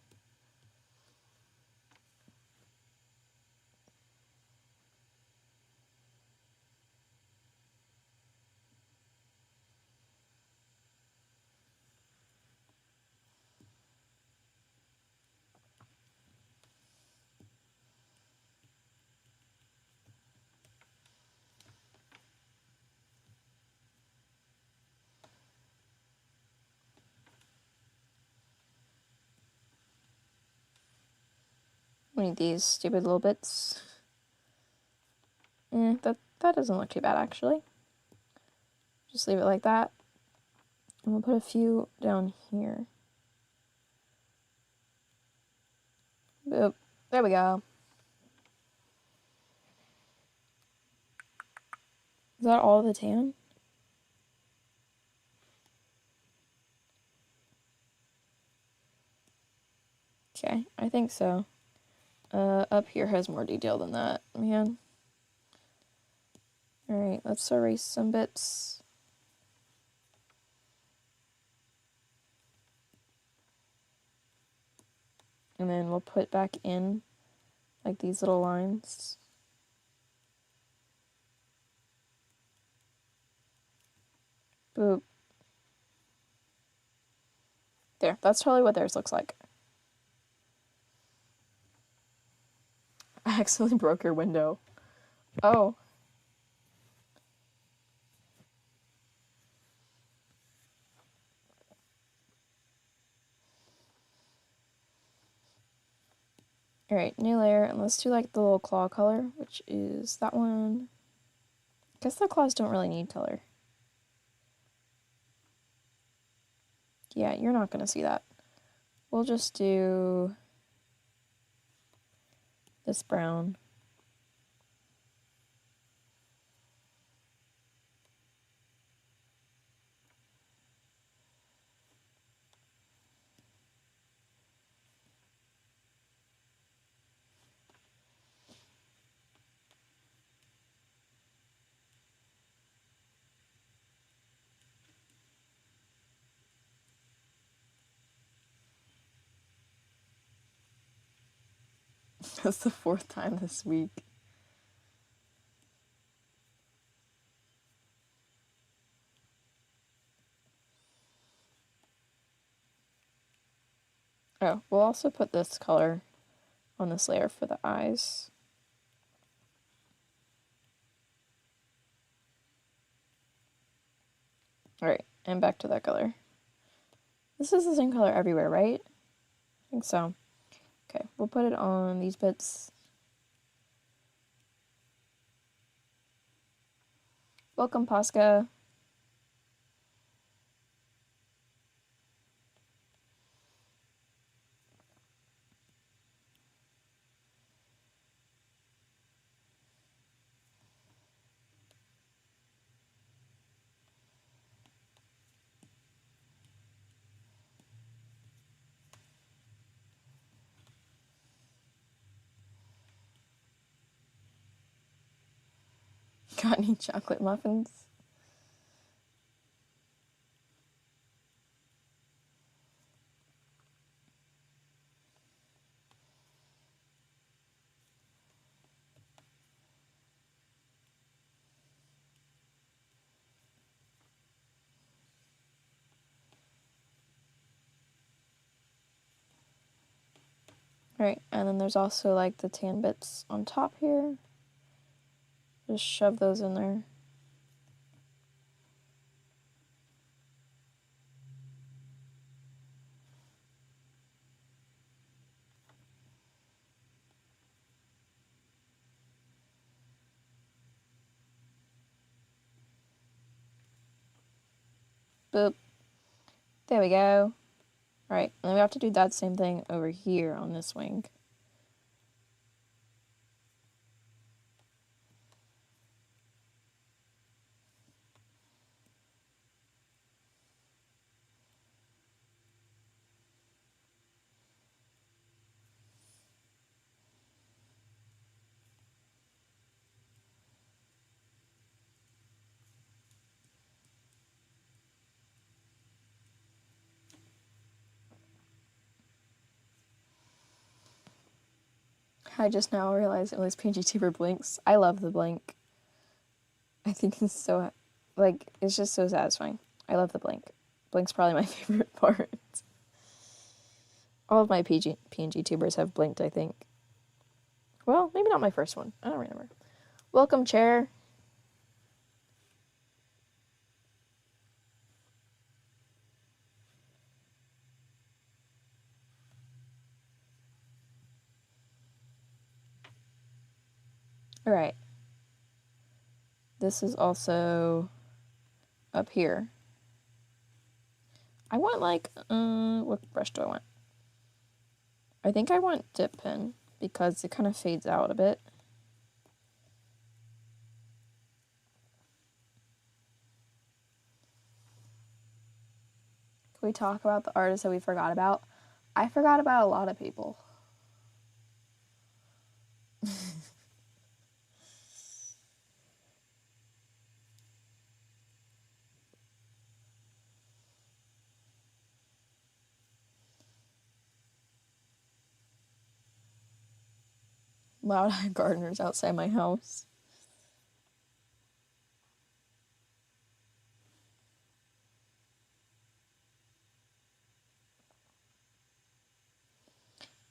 We need these stupid little bits. That doesn't look too bad, actually. Just leave it like that. And we'll put a few down here. Boop. There we go. Is that all the tan? Okay, I think so. Up here has more detail than that, man. Alright, let's erase some bits. And then we'll put back in like these little lines. Boop. There, that's totally what theirs looks like. I accidentally broke your window. Oh. Alright, new layer, and let's do like the little claw color, which is that one. I guess the claws don't really need color. Yeah, you're not gonna see that. We'll just do this brown. That's the 4th time this week. Oh, we'll also put this color on this layer for the eyes. Alright, and back to that color. This is the same color everywhere, right? I think so. Okay, we'll put it on these bits. Welcome, Posca. Got any chocolate muffins? Alright, and then there's also like the tan bits on top here. Just shove those in there. Boop. There we go. Alright, and then we have to do that same thing over here on this wing. I just now realized it was PNG Tuber Blinks. I love the blink. I think it's so, like, it's just so satisfying. I love the blink. Blink's probably my favorite part. All of my PNG tubers have blinked, I think. Well, maybe not my first one. I don't remember. Welcome, chair. Alright. This is also up here. I want like, what brush do I want? I think I want dip pen because it kind of fades out a bit. Can we talk about the artists that we forgot about? I forgot about a lot of people. Loud gardeners outside my house.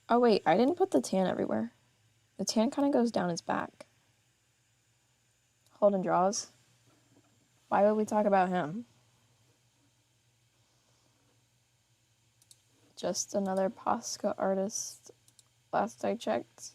Oh wait, I didn't put the tan everywhere. The tan kind of goes down his back. Holden draws. Why would we talk about him? Just another Posca artist last I checked.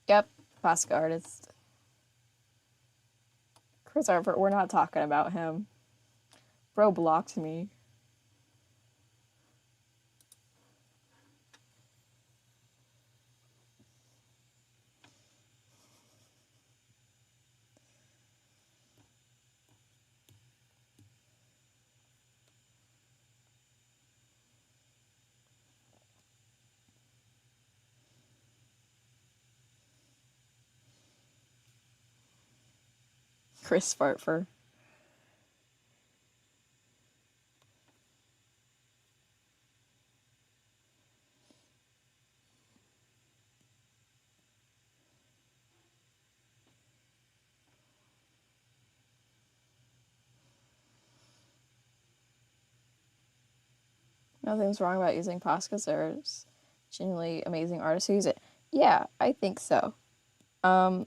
Yep, Posca artist. Chris Harper, we're not talking about him. Bro blocked me. Chris Fartfer. Nothing's wrong about using Posca. There's genuinely amazing artists who use it. Yeah, I think so. I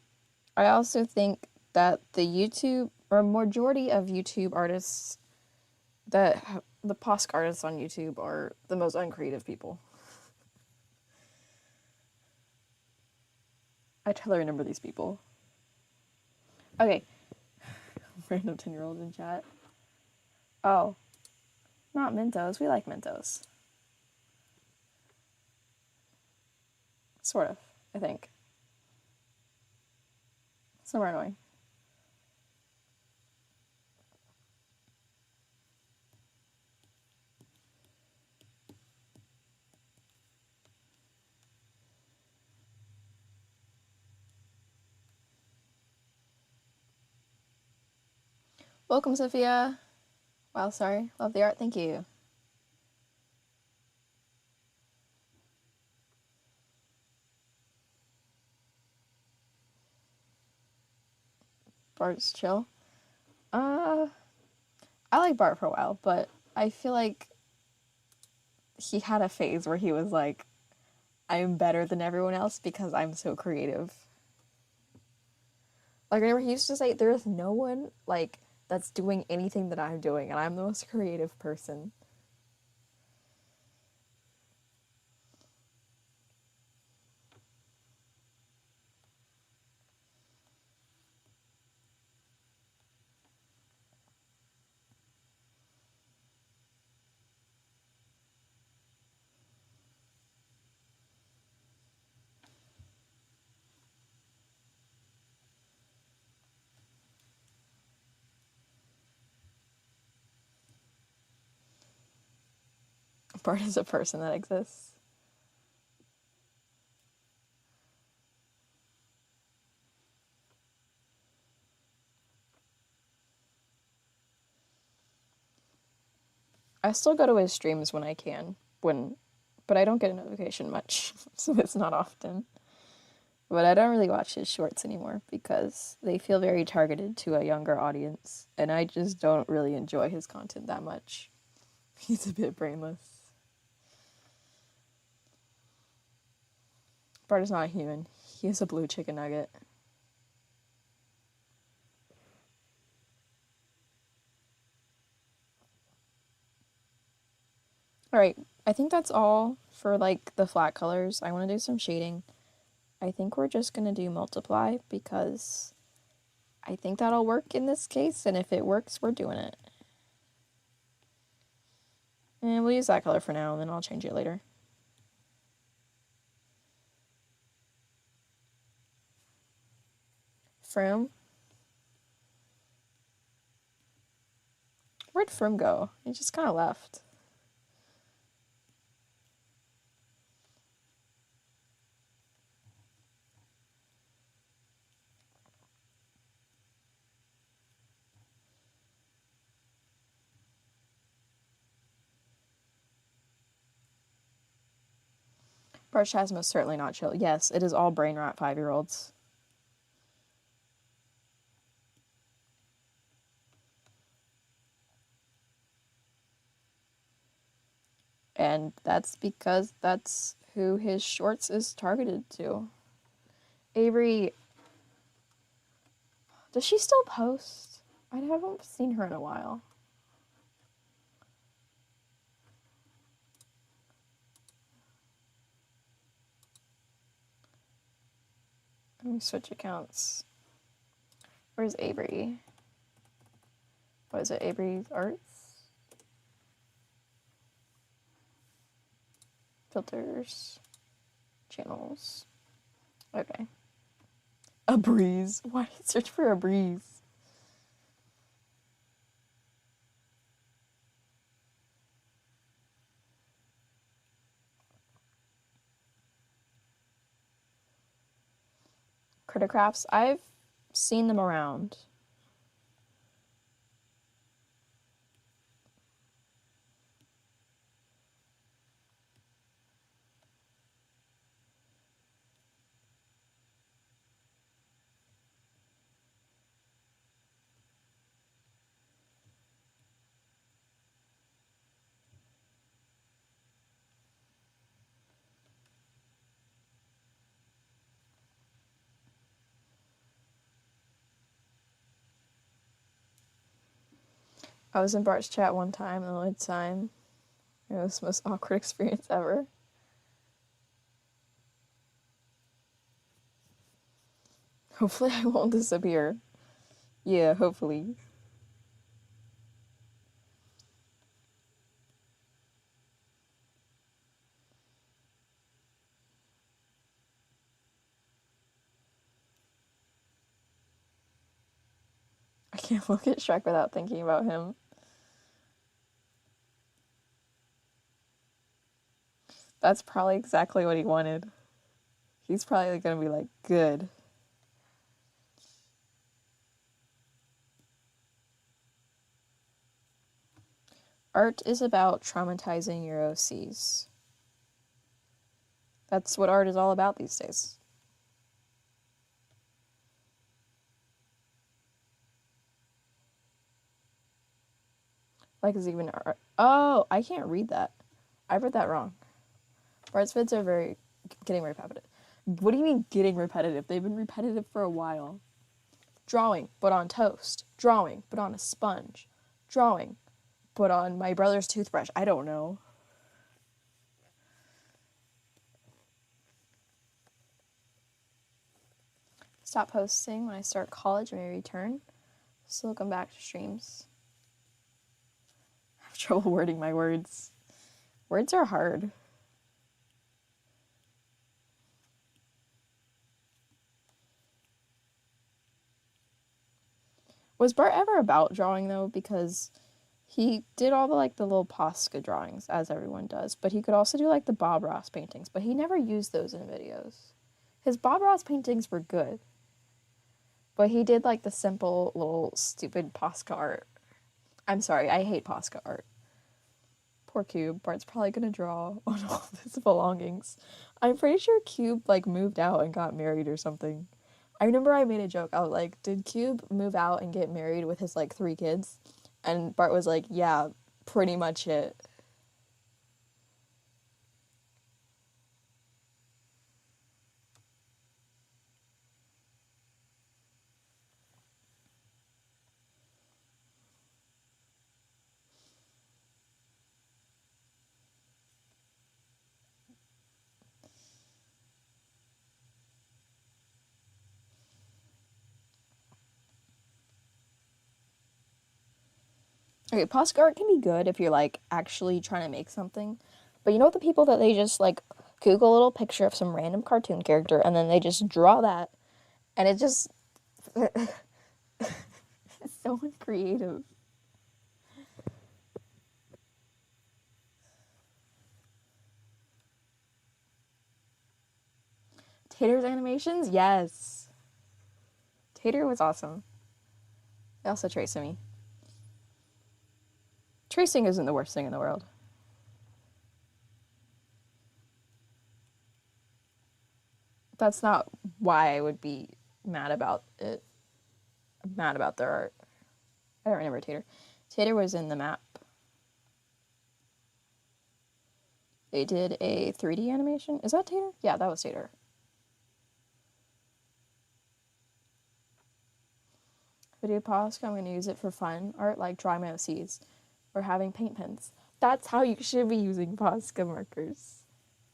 also think that the YouTube, or majority of YouTube artists, that the Posca artists on YouTube are the most uncreative people. I totally remember these people. Okay. Random 10-year-old in chat. Oh. Not Mentos. We like Mentos. Sort of, I think. Somewhere annoying. Welcome, Sophia. Wow, sorry. Love the art. Thank you. Bart's chill. I like Bart for a while, but I feel like he had a phase where he was like, I'm better than everyone else because I'm so creative. Like, remember, he used to say, there's no one, like, that's doing anything that I'm doing, and I'm the most creative person. Bart is a person that exists. I still go to his streams when I can, but I don't get a notification much, so it's not often. But I don't really watch his shorts anymore because they feel very targeted to a younger audience, and I just don't really enjoy his content that much. He's a bit brainless. Bart is not a human. He is a blue chicken nugget. Alright, I think that's all for, like, the flat colors. I want to do some shading. I think we're just going to do multiply because I think that'll work in this case, and if it works, we're doing it. And we'll use that color for now, and then I'll change it later. Froom? Where'd Froom go? He just kind of left. Bart's chat is most certainly not chill. Yes, it is all brain rot 5-year-olds. And that's because that's who his shorts is targeted to. Avery, does she still post? I haven't seen her in a while. Let me switch accounts. Where's Avery? What is it? Avery's Arts? Filters. Channels. Okay. A breeze. Why did I search for a breeze? Criticrafts. I've seen them around. I was in Bart's chat one time, the only time. It was the most awkward experience ever. Hopefully I won't disappear. Yeah, hopefully. I can't look at Shrek without thinking about him. That's probably exactly what he wanted. He's probably gonna be like, good. Art is about traumatizing your OCs. That's what art is all about these days. Like, is even art? Oh, I can't read that. I read that wrong. Bart's vids are getting repetitive. What do you mean getting repetitive? They've been repetitive for a while. Drawing, but on toast. Drawing, but on a sponge. Drawing, but on my brother's toothbrush. I don't know. Stop posting when I start college, maybe return. Still come back to streams. I have trouble wording my words. Words are hard. Was Bart ever about drawing though? Because he did all the little Posca drawings, as everyone does, but he could also do like the Bob Ross paintings, but he never used those in videos. His Bob Ross paintings were good, but he did like the simple little stupid Posca art. I'm sorry, I hate Posca art. Poor Cube. Bart's probably gonna draw on all of his belongings. I'm pretty sure Cube like moved out and got married or something. I remember I made a joke. I was like, did Cube move out and get married with his like 3 kids? And Bart was like, yeah, pretty much it. Okay, Posca art can be good if you're like actually trying to make something. But you know what, the people that they just like Google a little picture of some random cartoon character and then they just draw that and it just it's so uncreative. Tater's animations? Yes. Tater was awesome. They also traced me. Tracing isn't the worst thing in the world. That's not why I would be mad about it. I'm mad about their art. I don't remember Tater. Tater was in the map. They did a 3D animation. Is that Tater? Yeah, that was Tater. Video Posca, I'm going to use it for fun art like dry my OCs or having paint pens. That's how you should be using Posca markers.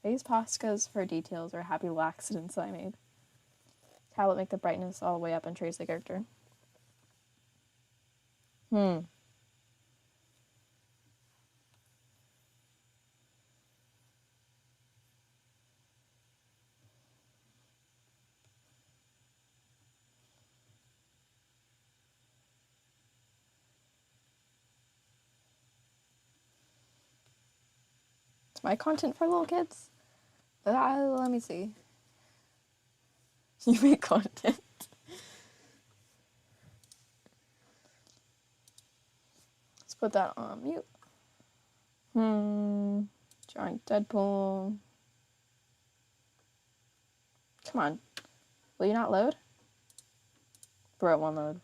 I use Poscas for details or happy little accidents I made. Tablet, make the brightness all the way up and trace the character. It's my content for little kids. Let me see. You make content. Let's put that on mute. Drawing Deadpool. Come on. Will you not load? Bro, it won't load.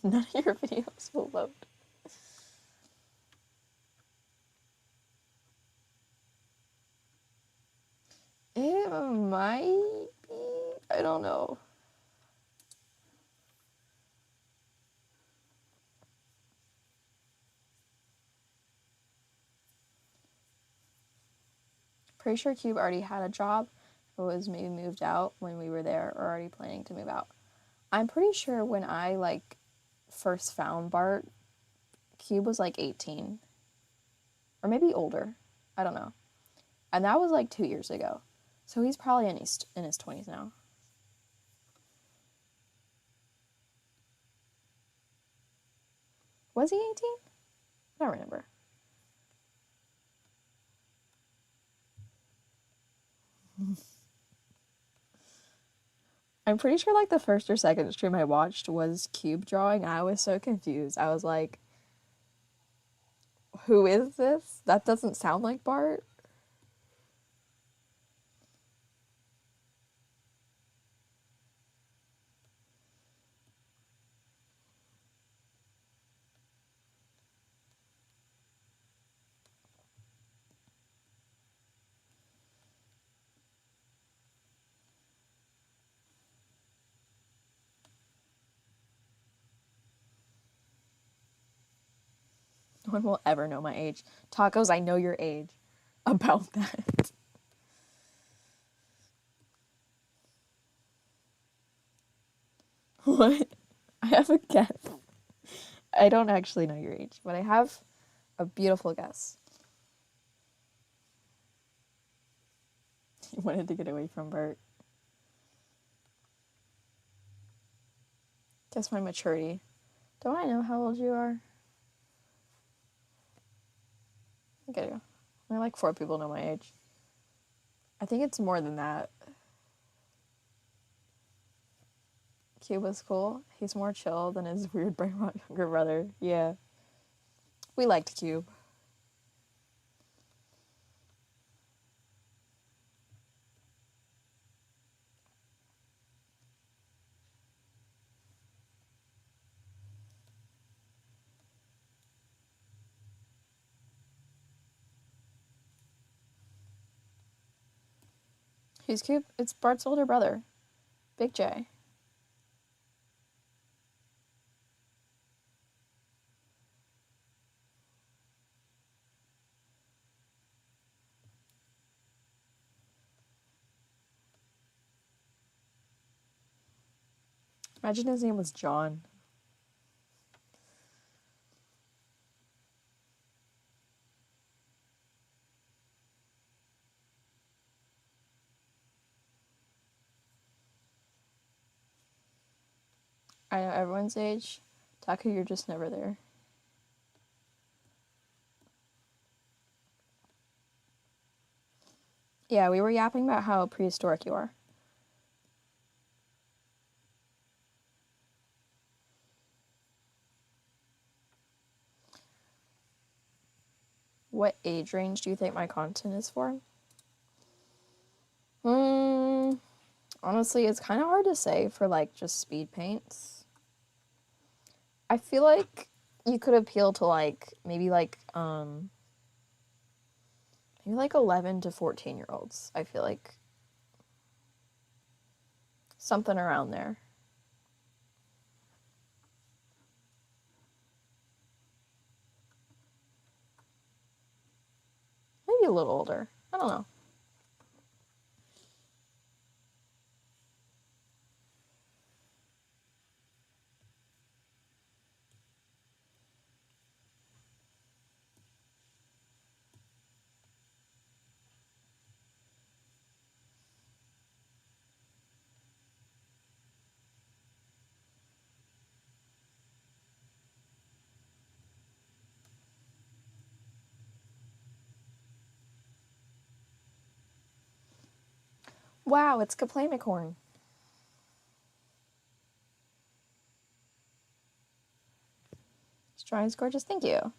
None of your videos will load. It might be. I don't know. Pretty sure Cube already had a job, or was maybe moved out when we were there, or already planning to move out. I'm pretty sure when I first found Bart, Cube was 18. Or maybe older. I don't know. And that was 2 years ago. So he's probably in his 20s now. Was he 18? I don't remember. I'm pretty sure the first or second stream I watched was Cube drawing. I was so confused. I was like, who is this? That doesn't sound like Bart. No one will ever know my age. Tacos, I know your age. About that. What? I have a guess. I don't actually know your age, but I have a beautiful guess. He wanted to get away from Bert. Guess my maturity. Don't I know how old you are? I think I do. Only 4 people know my age. I think it's more than that. Cube was cool. He's more chill than his weird brain rot younger brother. Yeah. We liked Cube. Who's Cube? It's Bart's older brother. Big J. Imagine his name was John. I know everyone's age. Taku, you're just never there. Yeah, we were yapping about how prehistoric you are. What age range do you think my content is for? Honestly, it's kind of hard to say for just speed paints. I feel like you could appeal to like maybe like 11 to 14-year-olds. I feel like something around there. Maybe a little older. I don't know. Wow, it's Kaplamicorn. It's drawing is gorgeous. Thank you.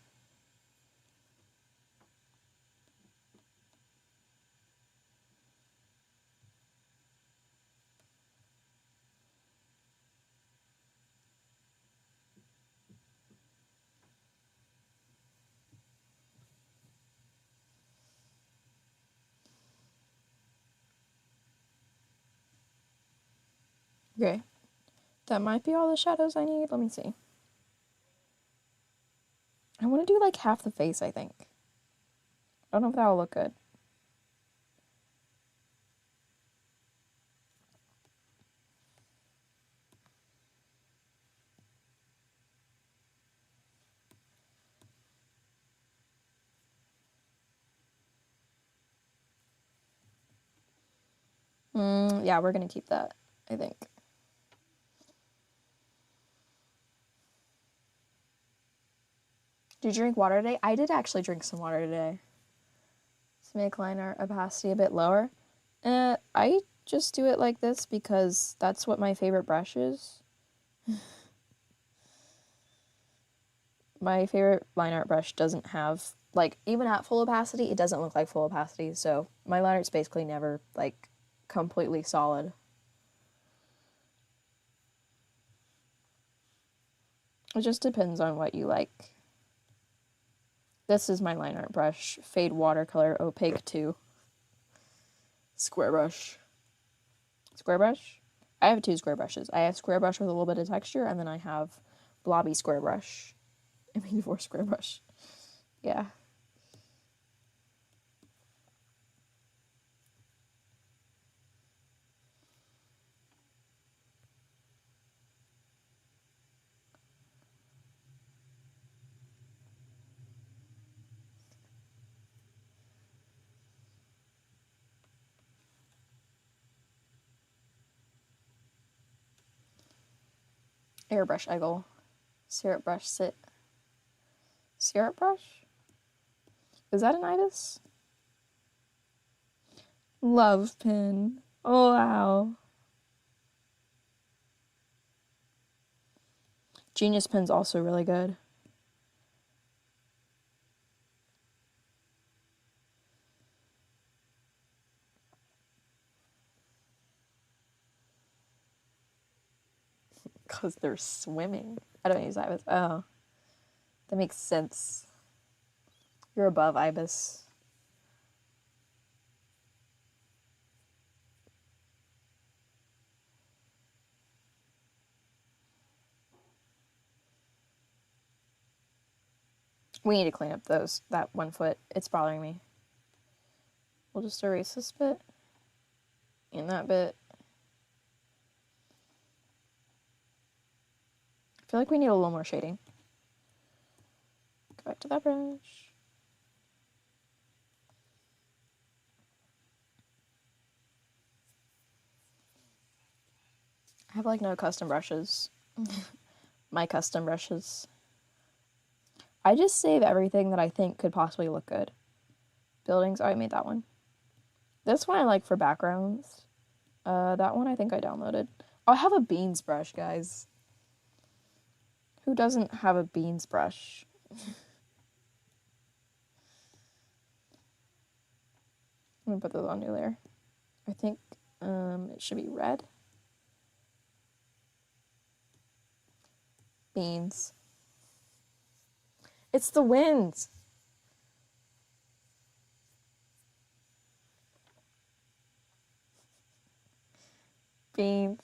Okay. That might be all the shadows I need. Let me see. I want to do like half the face, I think. I don't know if that will look good. Yeah, we're going to keep that, I think. Did you drink water today? I did actually drink some water today. To make liner opacity a bit lower. I just do it like this because that's what my favorite brush is. My favorite line art brush doesn't have, like, even at full opacity, it doesn't look like full opacity, so my line art's basically never, like, completely solid. It just depends on what you like. This is my line art brush, Fade Watercolor Opaque 2. Square brush. Square brush? I have two square brushes. I have square brush with a little bit of texture, and then I have blobby square brush. I mean, for square brush. Yeah. Airbrush Eggle. Syrup brush sit. Syrup brush? Is that an ibis? Love pin. Oh, wow. Genius pin's also really good. Because they're swimming. I don't use ibis. Oh. That makes sense. You're above ibis. We need to clean up that 1 foot. It's bothering me. We'll just erase this bit. And that bit. I feel like we need a little more shading. Go back to that brush. I have like no custom brushes. My custom brushes. I just save everything that I think could possibly look good. Buildings. Oh, I made that one. This one I like for backgrounds. That one I think I downloaded. Oh, I have a beans brush, guys. Who doesn't have a beans brush? I'm gonna put those on new layer. I think it should be red. Beans. It's the wind. Beans.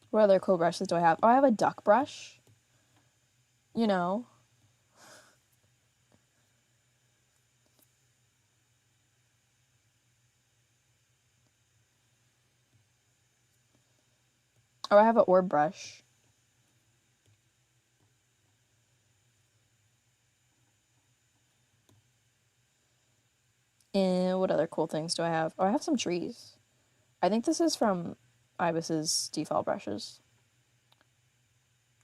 What other cool brushes do I have? Oh, I have a duck brush. You know. Oh, I have an orb brush. And what other cool things do I have? Oh, I have some trees. I think this is from Ibis's default brushes.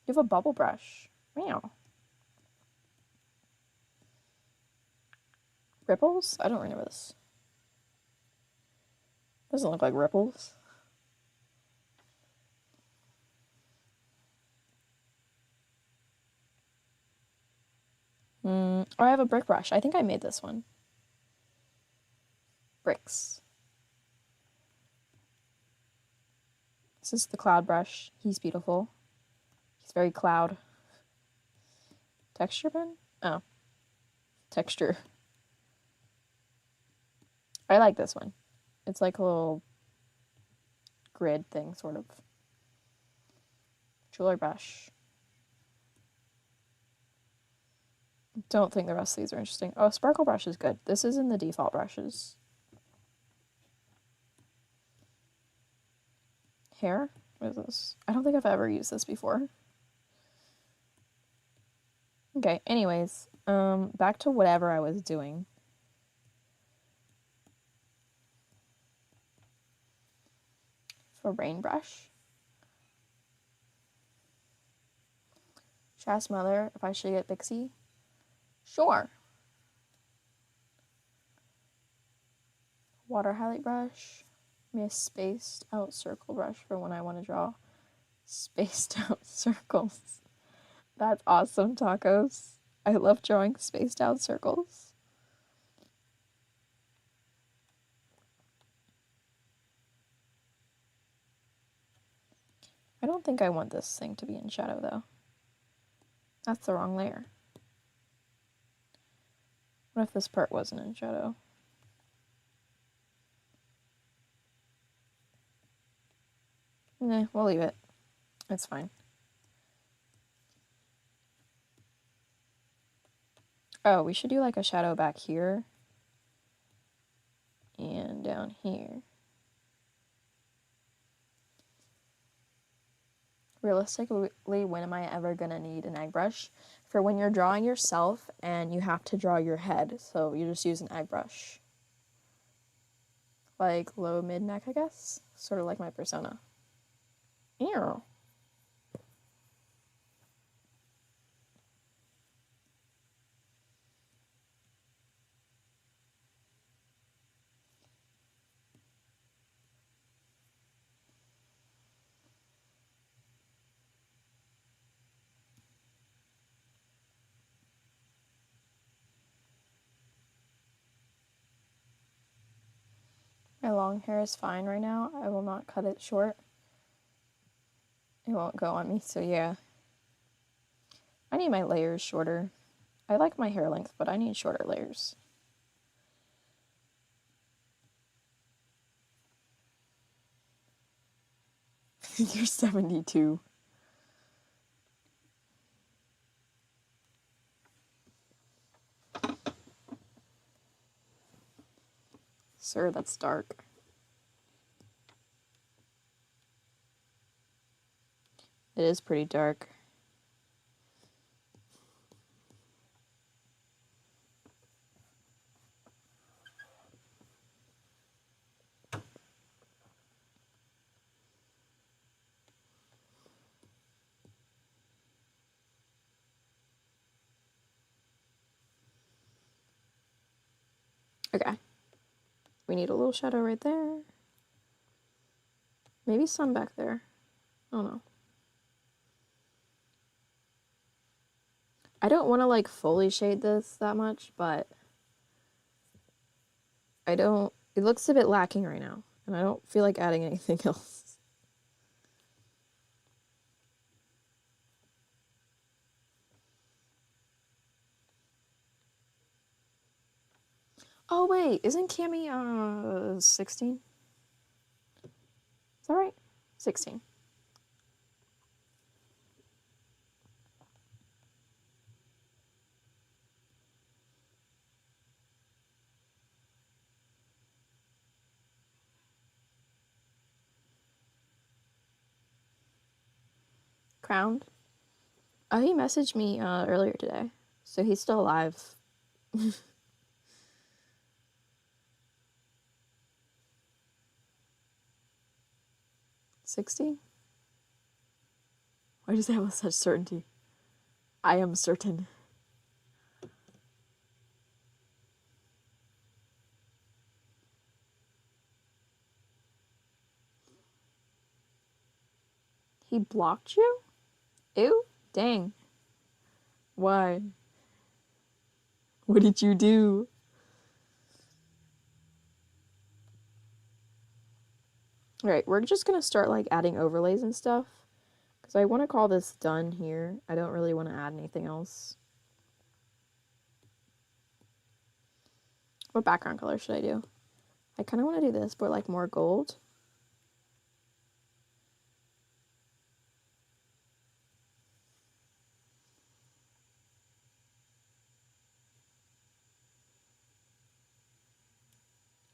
You have a bubble brush. Meow. Ripples? I don't remember this. Doesn't look like ripples. Oh, I have a brick brush. I think I made this one. Bricks. This is the cloud brush. He's beautiful. He's very cloud. Texture pen? Oh. Texture. I like this one. It's like a little grid thing, sort of. Jeweler brush. Don't think the rest of these are interesting. Oh, sparkle brush is good. This is in the default brushes. Hair? What is this? I don't think I've ever used this before. Okay, anyways, back to whatever I was doing. For rain brush. Should I ask Mother if I should get Bixie? Sure. Water highlight brush. Maybe a spaced out circle brush for when I want to draw spaced out circles. That's awesome, Tacos. I love drawing spaced out circles. I don't think I want this thing to be in shadow, though. That's the wrong layer. What if this part wasn't in shadow? Nah, we'll leave it. It's fine. Oh, we should do like a shadow back here. And down here. Realistically, when am I ever gonna need an egg brush? For when you're drawing yourself and you have to draw your head, so you just use an egg brush. Like low mid neck, I guess? Sort of like my persona. Ew. My long hair is fine right now. I will not cut it short. It won't go on me, so yeah. I need my layers shorter. I like my hair length, but I need shorter layers. You're 72. Sir, that's dark. It is pretty dark. Okay. We need a little shadow right there. Maybe some back there. I don't know. I don't want to like fully shade this that much, but I don't, it looks a bit lacking right now, and I don't feel like adding anything else. Oh wait, isn't Cammy 16? Is that right? 16. Crowned? Oh, he messaged me earlier today, so he's still alive. 60? Why does he have such certainty? I am certain. He blocked you? Ew, dang. Why? What did you do? Alright, we're just gonna start like adding overlays and stuff. Because I want to call this done here. I don't really want to add anything else. What background color should I do? I kind of want to do this, but like more gold.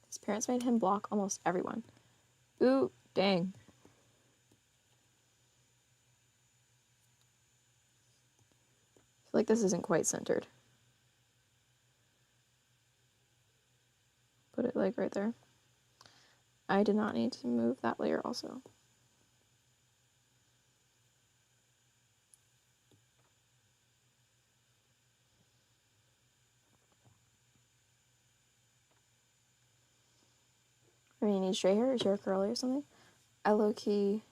His parents made him block almost everyone. Ooh, dang. I feel like this isn't quite centered. Put it like right there. I did not need to move that layer also. I mean, you need straight hair? Is your hair curly or something? I low-key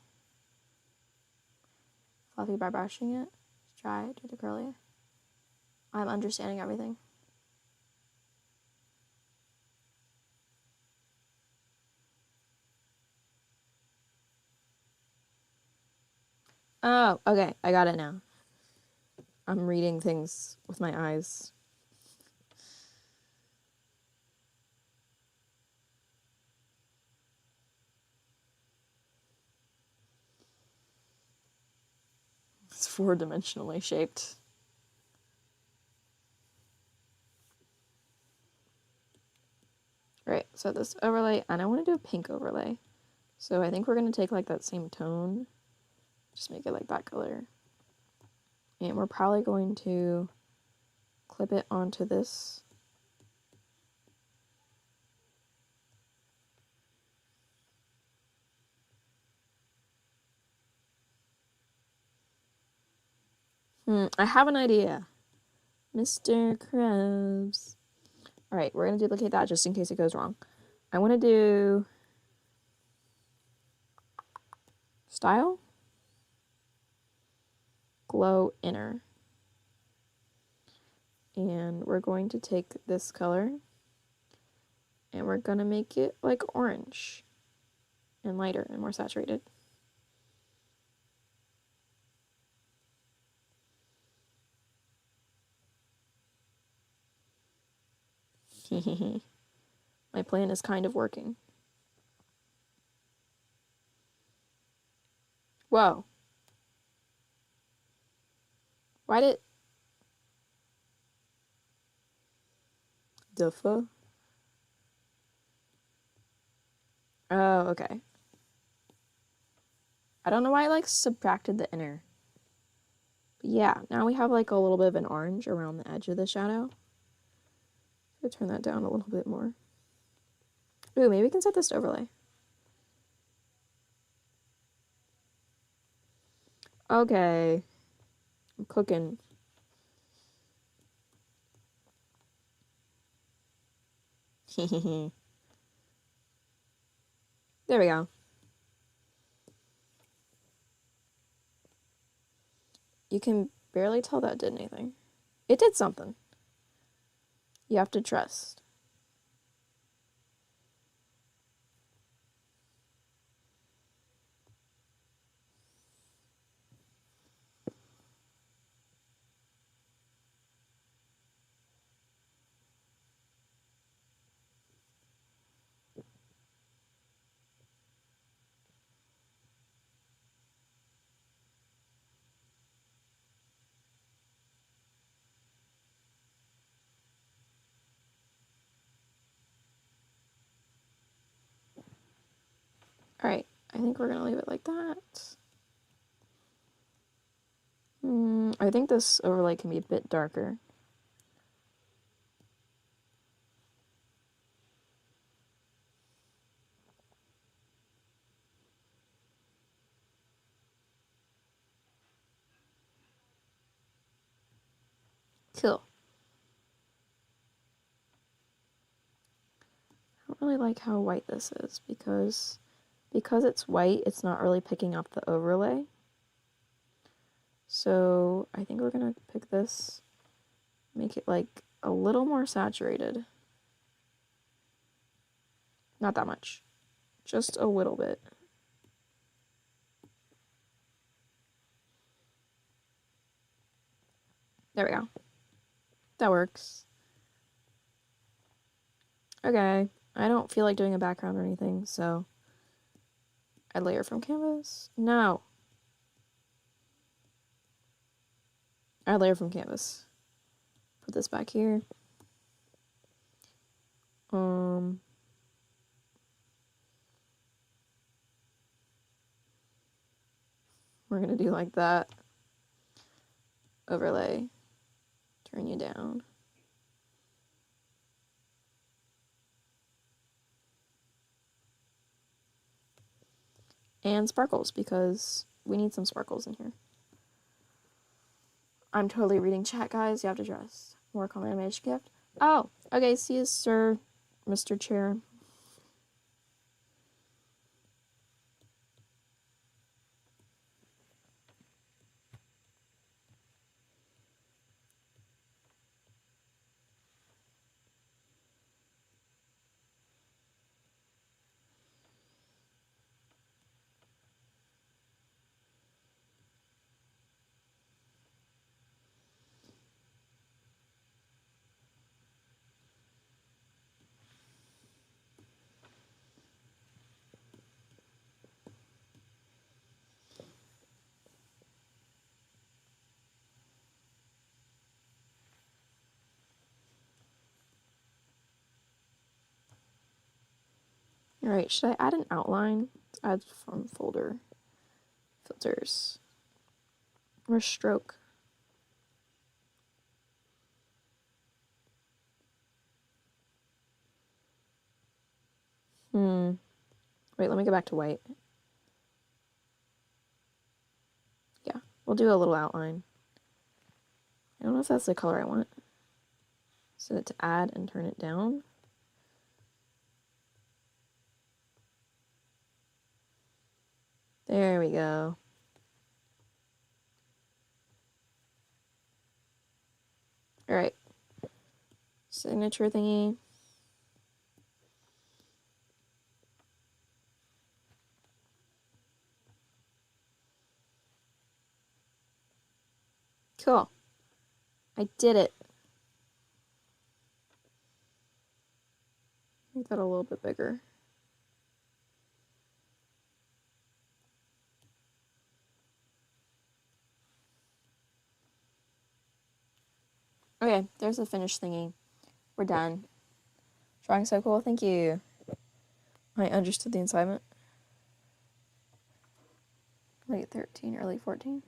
fluffy by brushing it. It's dry, do the curly. I'm understanding everything. Oh, okay. I got it now. I'm reading things with my eyes. It's four-dimensionally shaped. Right, so this overlay, and I want to do a pink overlay. So I think we're going to take like that same tone, just make it like that color. And we're probably going to clip it onto this. I have an idea. Mr. Krabs. Alright, we're going to duplicate that just in case it goes wrong. I want to do style, glow inner. And we're going to take this color and we're going to make it like orange and lighter and more saturated. My plan is kind of working. Whoa. Why did... The fuck? Oh, okay. I don't know why I like subtracted the inner. But yeah, now we have like a little bit of an orange around the edge of the shadow. I'll turn that down a little bit more. Ooh, maybe we can set this to overlay. Okay. I'm cooking. There we go. You can barely tell that did anything. It did something. You have to trust. Alright, I think we're gonna leave it like that. I think this overlay can be a bit darker. Cool. I don't really like how white this is because it's white, it's not really picking up the overlay. So I think we're gonna pick this, make it like a little more saturated. Not that much, just a little bit. There we go. That works. Okay, I don't feel like doing a background or anything, so I layer from canvas. No. I layer from canvas. Put this back here. We're gonna do like that. Overlay. Turn you down. And sparkles, because we need some sparkles in here. I'm totally reading chat, guys. You have to trust. Work on animation gift. Oh, okay. See you, sir, Mr. Chair. All right, should I add an outline? Let's add from folder, filters, or stroke. Wait, let me go back to white. Yeah, we'll do a little outline. I don't know if that's the color I want. Set it to add and turn it down. There we go. All right. Signature thingy. Cool. I did it. Make that a little bit bigger. Okay, there's the finished thingy. We're done. Drawing so cool, thank you. I understood the assignment. Late 13, early 14.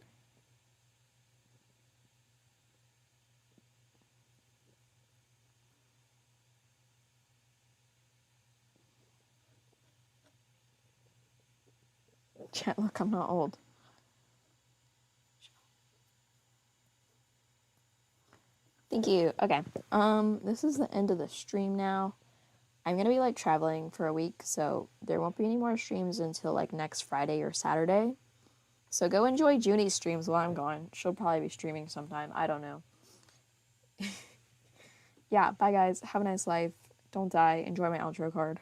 Chat, look, I'm not old. Thank you. Okay. This is the end of the stream now. I'm gonna be like traveling for a week, so there won't be any more streams until like next Friday or Saturday. So go enjoy Junie's streams while I'm gone. She'll probably be streaming sometime. I don't know. Yeah, bye guys. Have a nice life. Don't die. Enjoy my outro card.